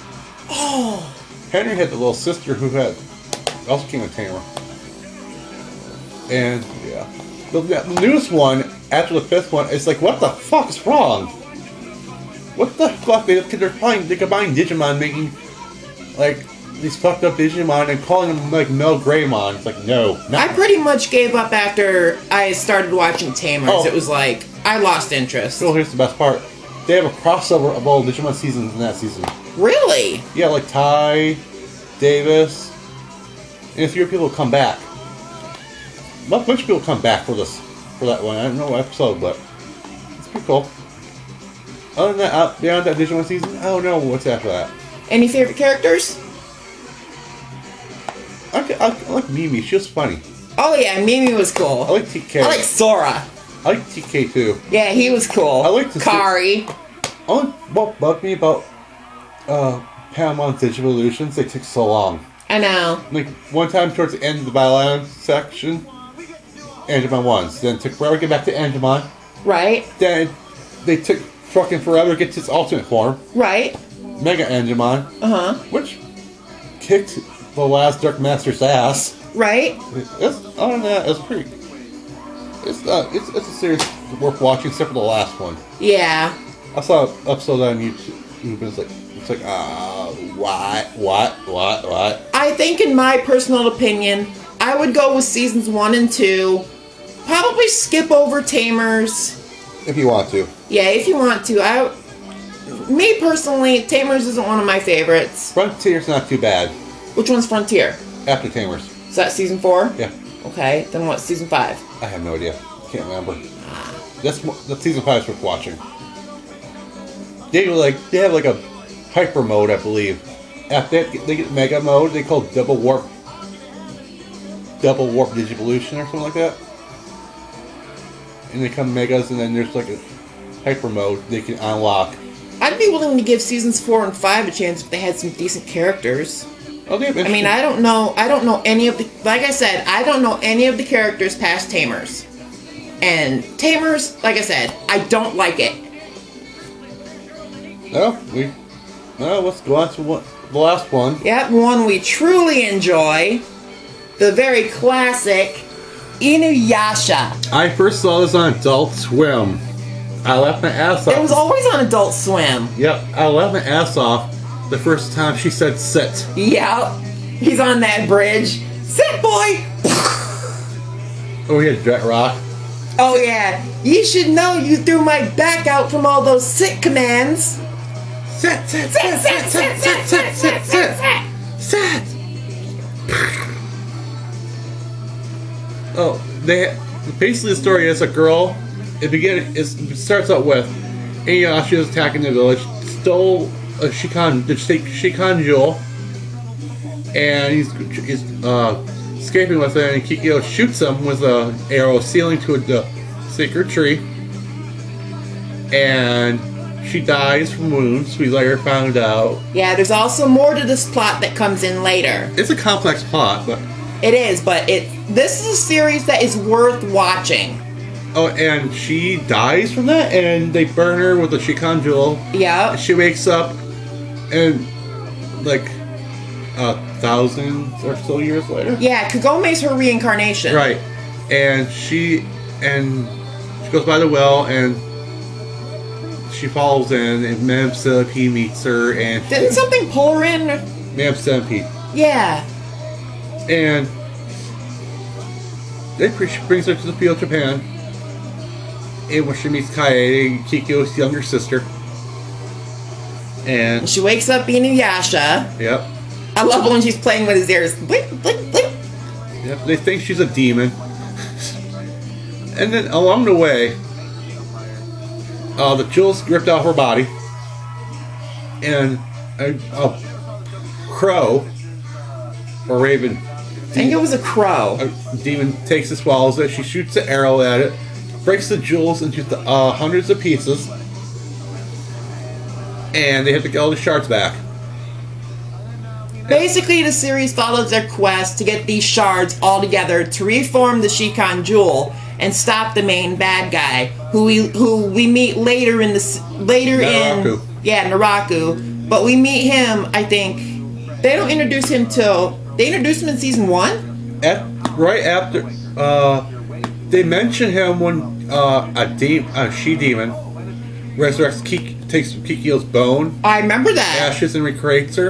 Oh. Henry had the little sister who also came with Tamara. And, yeah. The newest one, after the fifth one, it's like, what the fuck is wrong? What the fuck? They combine Digimon making, like, these fucked up Digimon and calling them, like, Mel Greymon. It's like, no. I pretty much gave up after I started watching Tamers. Oh. It was like, I lost interest. Well, here's the best part. They have a crossover of all Digimon seasons in that season. Really? Yeah, like Ty, Davis, and a few people come back. A bunch of people come back for that one. I don't know what episode, but it's pretty cool. Other than that, beyond that Digimon season, I don't know what's after that. Any favorite characters? I like Mimi. She was funny. Oh yeah, Mimi was cool. I like TK. I like Sora. I like TK too. Yeah, he was cool. I like Kari. What bugged me about Patamon's Digivolutions, they took so long. I know. Like, one time towards the end of the Battle Island section, Angemon won. Then it took forever to get back to Angemon. Right. Then they took fucking forever to get to its ultimate form. Right. Mega Angemon. Which kicked the last Dark Master's ass. Right. Other than that, it's pretty... It's a series worth watching, except for the last one. Yeah. I saw an episode on YouTube. It was like It's like, what? I think, in my personal opinion, I would go with seasons 1 and 2. Probably skip over Tamers. If you want to. Yeah, if you want to. Me personally, Tamers isn't one of my favorites. Frontier's not too bad. Which one's Frontier? After Tamers. Is that season 4? Yeah. Okay, then what's season 5? I have no idea. Can't remember. That's season 5 is worth watching. They have like a hyper mode, I believe. After they get mega mode, they call it double warp digivolution or something like that. And they come megas, and then there's like a hyper mode they can unlock. I'd be willing to give seasons 4 and 5 a chance if they had some decent characters. Oh, I mean, I don't know any of the, like I said, I don't know any of the characters past Tamers. And Tamers, like I said, I don't like it. Let's go on to the last one. Yep, one we truly enjoy. The very classic Inuyasha. I first saw this on Adult Swim. I laughed my ass off. It was always on Adult Swim. Yep, I laughed my ass off the first time she said sit. Yep, he's on that bridge. Sit, boy! Oh, he had Jet Rock. Oh, yeah. You should know you threw my back out from all those sit commands. Sit, sit, Sit, sit, sit, sit, sit, sit, sit, sit. Oh, basically the story is a girl. It starts out with Inuyasha is attacking the village, stole a Shikan jewel, and he's escaping with it, and Kikyo shoots him with an arrow sealing to the sacred tree, and she dies from wounds. We later found out. Yeah, there's also more to this plot that comes in later. It's a complex plot, but it is. But this is a series that is worth watching. Oh, and she dies from that, and they burn her with a Shikan jewel. Yeah. She wakes up, and like 1,000 or so years later. Yeah, Kagome's her reincarnation. Right, and she goes by the well, and she falls in, and Madame Centipede meets her, and didn't something pull her in? Madame Centipede. Yeah. And she brings her to the field of Japan. And when she meets Kaede, Kikyo's younger sister. And she wakes up Inuyasha. Yep. I love when she's playing with his ears. Blink, blink, blink. Yep, they think she's a demon. And then along the way, the jewels ripped out her body. And a crow, or raven. I think it was a crow. A demon takes and swallows it. She shoots an arrow at it. Breaks the jewels into hundreds of pieces, and they have to get all the shards back. Basically, the series follows their quest to get these shards all together to reform the Shikan jewel and stop the main bad guy, who we meet later in Naraku. Naraku. But we meet him. I think they don't introduce him till they introduce him in season 1. Right after they mention him when a she-demon resurrects takes Kikyo's bone. I remember that. Ashes and recreates her.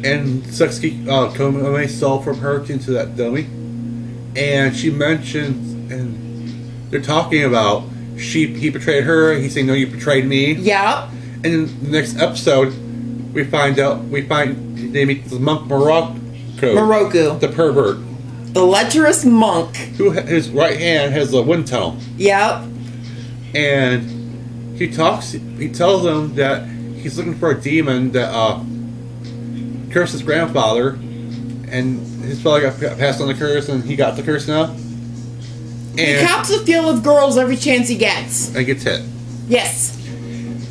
And sucks Kome's soul from her into that dummy. And she mentions, and they're talking about he betrayed her, he's saying, no, you betrayed me. Yeah. And in the next episode, they meet the monk Moroku. The pervert. The lecherous monk. Who his right hand has a wind tunnel. Yep. And he tells them that he's looking for a demon that cursed his grandfather, and his father got passed on the curse, and he got the curse now. And he cops the field of girls every chance he gets. And gets hit. Yes.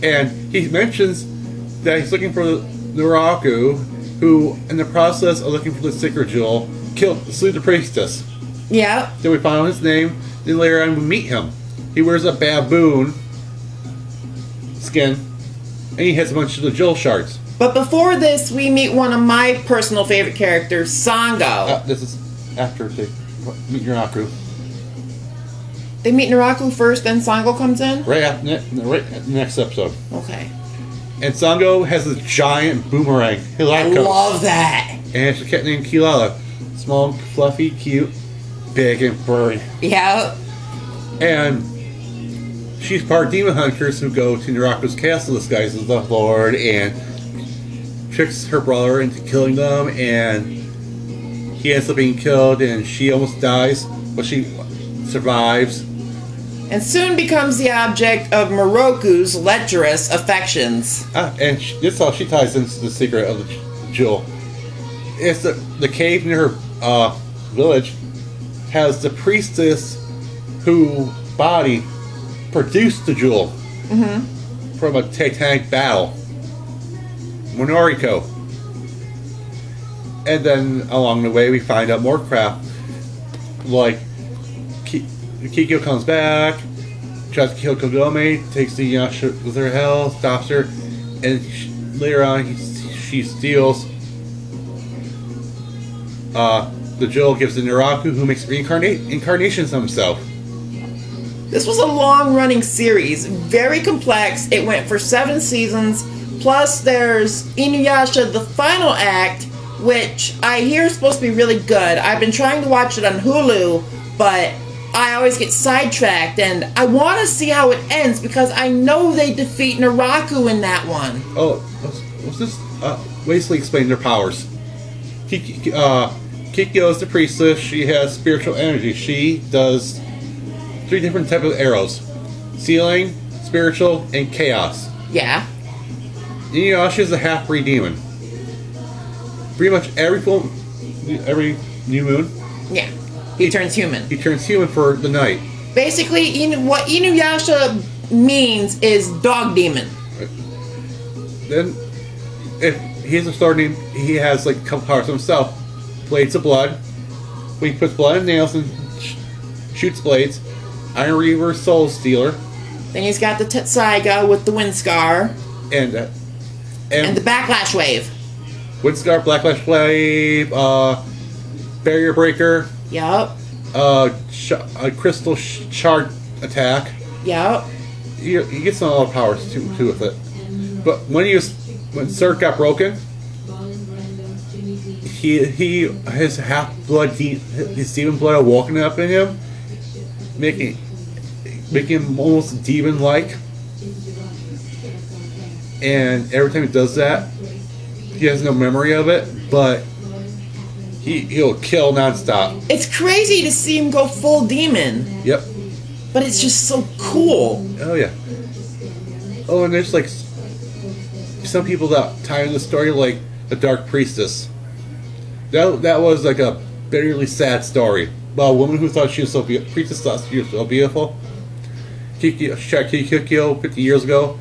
And he mentions that he's looking for Naraku, who, in the process of looking for the sacred jewel, slew the priestess. Yeah. Then we find out his name. Then later on we meet him. He wears a baboon skin, and he has a bunch of the jewel shards. But before this, we meet one of my personal favorite characters, Sango. This is after they meet Naraku. They meet Naraku first, then Sango comes in? Right at the next episode. Okay. And Sango has a giant boomerang. I love that. And she's cat named Kilala. Small, fluffy, cute, big, and furry. Yeah. And she's part demon hunters who go to Naraku's castle disguised as the Lord and tricks her brother into killing them, and he ends up being killed, and she almost dies, but she survives. And soon becomes the object of Moroku's lecherous affections. And that's how she ties into the secret of the jewel. It's the cave near her village has the priestess who body produced the jewel from a titanic battle, Monoriko. And then along the way we find out more crap, like Kikyo comes back, tries to kill Kagome, takes the Yasha with her health, stops her, and later on she steals the jewel, gives to Naraku, who makes incarnations of himself. This was a long-running series, very complex. It went for 7 seasons, plus there's Inuyasha, the final act, which I hear is supposed to be really good. I've been trying to watch it on Hulu, but I always get sidetracked, and I want to see how it ends, because I know they defeat Naraku in that one. Oh, what's this? Basically explain their powers. Kikyo is the priestess. She has spiritual energy. She does 3 different types of arrows: sealing, spiritual, and chaos. Yeah. Inuyasha is a half-breed demon. Pretty much every new moon, yeah, he turns human. He turns human for the night. Basically, what Inuyasha means is dog demon. Then, if he's a sword name, he has like a couple powers himself. Blades of blood. When he puts blood in nails and shoots blades. Iron Reaver, Soul Stealer. Then he's got the Tetsaiga with the Wind Scar. And the Backlash Wave. Wind Scar, Backlash Wave, Barrier Breaker. Yep. Crystal Shard Attack. Yep. He gets a lot of powers too with it. But when Surge got broken, his half blood, his demon blood awoken up in him, making him almost demon-like. And every time he does that, he has no memory of it, but he'll kill nonstop. It's crazy to see him go full demon. Yep. But it's just so cool. Oh yeah. Oh, and there's like some people that tie in the story, like the Dark Priestess. That was like a bitterly sad story about a woman who thought she was so beautiful. Priestess thought she was so beautiful. She tried to kill Kikyo 50 years ago.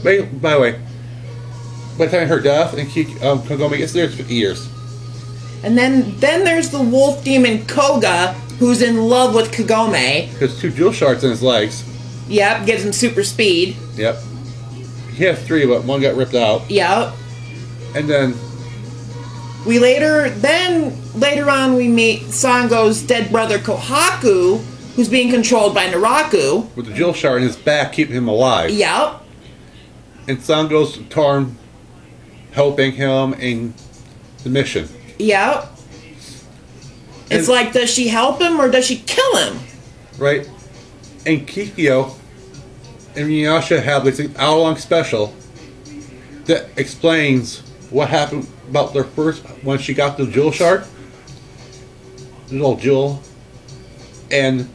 By the way, by the time her death and Kagome gets there, it's 50 years. And then there's the wolf demon Koga, who's in love with Kagome. There's 2 jewel shards in his legs. Yep, gives him super speed. Yep. He has 3, but 1 got ripped out. Yep. And then later on we meet Sango's dead brother Kohaku, who's being controlled by Naraku. With the jewel shard in his back, keeping him alive. Yep. And Sango's torn, helping him in the mission. Yep. It's like, does she help him or does she kill him? Right. And Kikyo and Inuyasha have this hour-long special that explains what happened about their first, when she got the jewel shard, the little jewel, and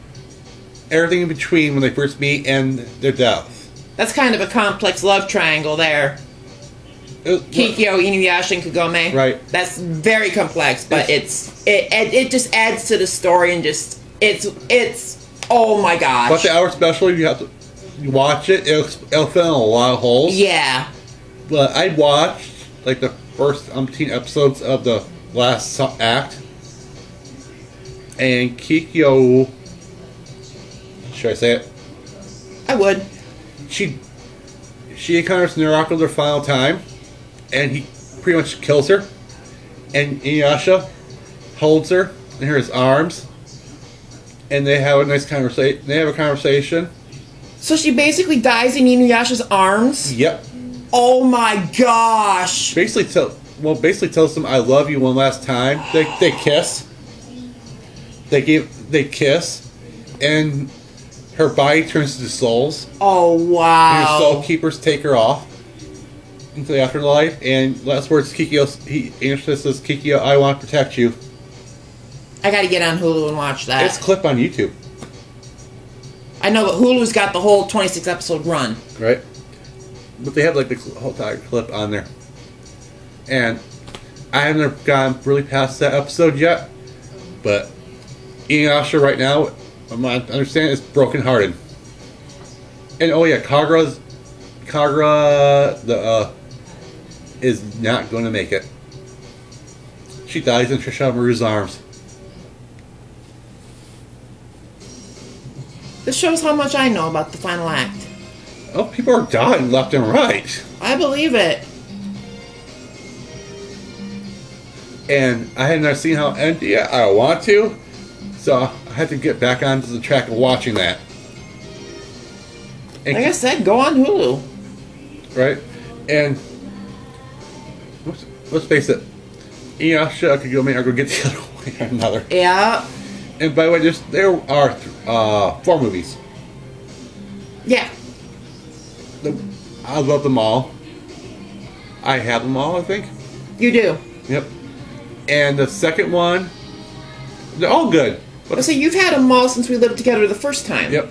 everything in between when they first meet and their death. That's kind of a complex love triangle there. Kikyo, Inuyasha, and Kagome. Right. That's very complex, but it just adds to the story, and just it's oh my gosh. But the hour special, you have to watch it. It'll fill in a lot of holes. Yeah. But I watched like the first umpteen episodes of the last act, and Kikyo, should I say it? I would. She encounters Naraku the final time, and he pretty much kills her. And Inuyasha holds her in his arms, and they have a nice conversation. So she basically dies in Inuyasha's arms? Yep. Oh my gosh! Basically tells them I love you one last time. They kiss. They kiss, and her body turns to souls. Oh wow! And her soul keepers take her off into the afterlife. And last words, Kikyo. Angel says, "Kikyo, I want to protect you." I got to get on Hulu and watch that. It's a clip on YouTube. I know, but Hulu's got the whole 26 episode run. Right. But they have like the whole entire clip on there. And I haven't gone really past that episode yet. But Inuyasha right now, from what I understand, is brokenhearted. And oh yeah, Kagura is not going to make it. She dies in Shisamaru's arms. This shows how much I know about the final act. Oh, people are dying left and right. I believe it. And I had not seen how it ended yet. I don't want to. So I had to get back onto the track of watching that. And like I said, go on Hulu. Right? And let's face it. Inuyasha and Kagome are going to get the other way or another. Yeah. And by the way, there are 4 movies. Yeah. I love them all. I have them all, I think. You do. Yep. And the second one, they're all good. But so you've had them all since we lived together the first time. Yep.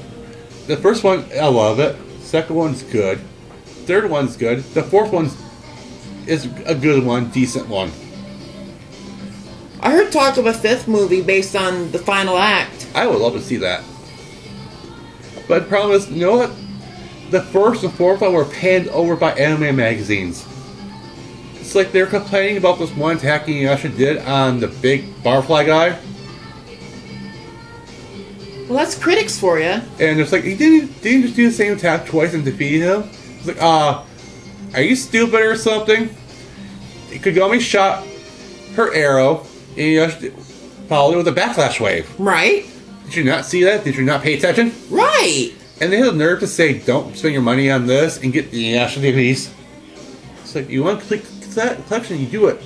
The first one, I love it. Second one's good. Third one's good. The fourth one is a good one, decent one. I heard talk of a 5th movie based on the final act. I would love to see that. But the problem is, you know what? The first and fourth one were panned over by anime magazines. It's like they're complaining about this one attack Inuyasha did on the big barfly guy. Well, that's critics for you. And it's like, he didn't just do the same attack twice and defeat him? It's like, are you stupid or something? Kagome shot her arrow, and Inuyasha followed it with a backlash wave. Right. Did you not see that? Did you not pay attention? Right. And they had the nerve to say, don't spend your money on this and get the Inuyasha DVDs. It's like, you want to complete that collection, you do it.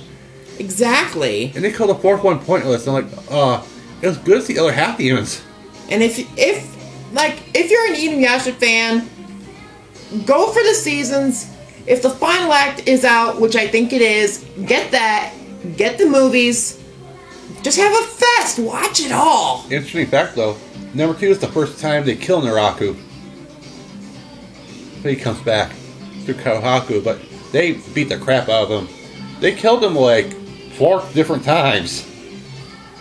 Exactly. And they called the fourth one pointless. And I'm like, it was good to see the other half demons. And if you're an Inuyasha fan, go for the seasons. If the final act is out, which I think it is, get that. Get the movies. Just have a fest. Watch it all. Interesting fact, though. Number 2 is the first time they kill Naraku. But he comes back through Kohaku, but they beat the crap out of him. They killed him like 4 different times.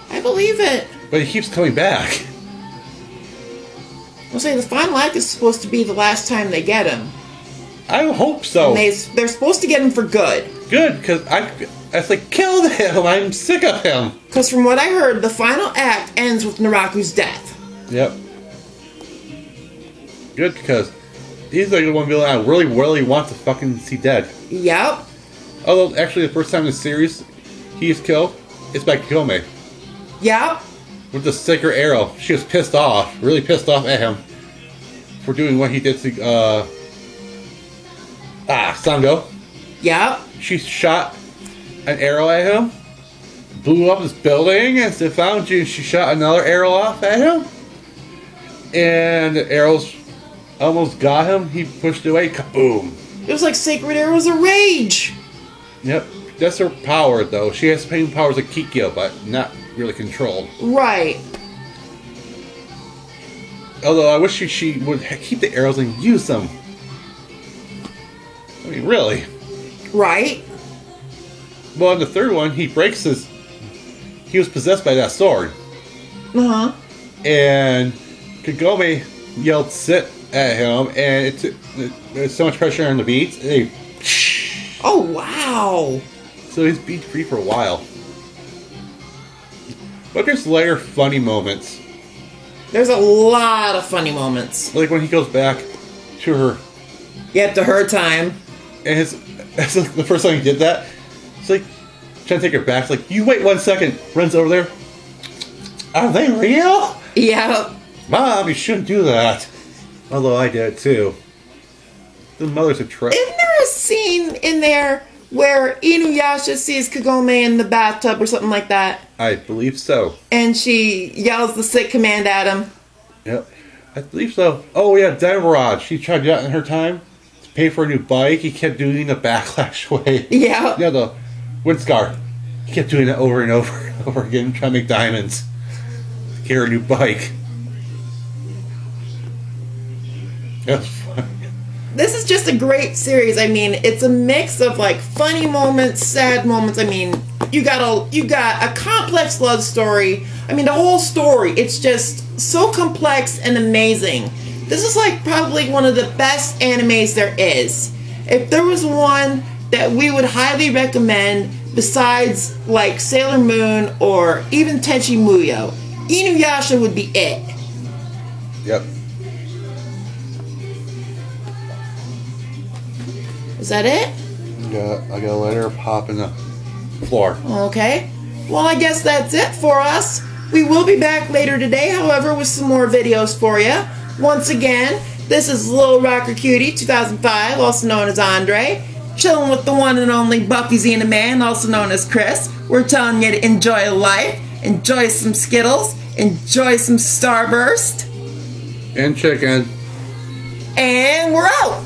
I believe it. But he keeps coming back. I'll say the final act is supposed to be the last time they get him. I hope so. And they're supposed to get him for good. Good, because I was like, kill him! I'm sick of him! Because from what I heard, the final act ends with Naraku's death. Yep. Good, because he's like the one villain I really, really want to fucking see dead. Yep. Although, actually, the first time in the series he's killed, it's by Kagome. Yep. With the sacred arrow. She was pissed off, really pissed off at him for doing what he did to, Sango. Yep. She shot an arrow at him, blew up his building, and so found you. She shot another arrow off at him, and the arrows almost got him. He pushed away, kaboom. It was like sacred arrows of rage. Yep, that's her power, though. She has the same powers like Kikyo, but not really controlled. Right. Although I wish she would keep the arrows and use them. I mean, really. Right. Well, in the third one, he breaks his... He was possessed by that sword. Uh-huh. And Kagome yelled sit at him, and there's so much pressure on the beats. Oh, wow. So he's beat free for a while. But there's later funny moments. There's a lot of funny moments. Like when he goes back to her... Yeah, to her time. And it's like the first time he did that, it's like trying to take her back. It's like, you wait 1 second. Runs over there. Are they real? Yeah. Mom, you shouldn't do that. Although I did it too. The mother's a trip. Isn't there a scene in there where Inuyasha sees Kagome in the bathtub or something like that? I believe so. And she yells the sick command at him. Yep, I believe so. Oh yeah, Demerod. She tried to do that in her time to pay for a new bike. He kept doing the backlash way. Yeah. Yeah, the wind scar. He kept doing it over and over and over again, trying to make diamonds. Get her a new bike. That was fun. This is just a great series. I mean, it's a mix of like funny moments, sad moments. I mean, you got a complex love story. I mean, the whole story, it's just so complex and amazing. This is like probably one of the best animes there is. If there was one that we would highly recommend besides like Sailor Moon or even Tenchi Muyo, Inuyasha would be it. Yep. Is that it? I gotta let her pop in the floor. Okay. Well, I guess that's it for us. We will be back later today, however, with some more videos for you. Once again, this is lilrockercutie2005, also known as Andre, chilling with the one and only Buffyxenaman, also known as Chris. We're telling you to enjoy life, enjoy some Skittles, enjoy some Starburst. And chicken. And we're out!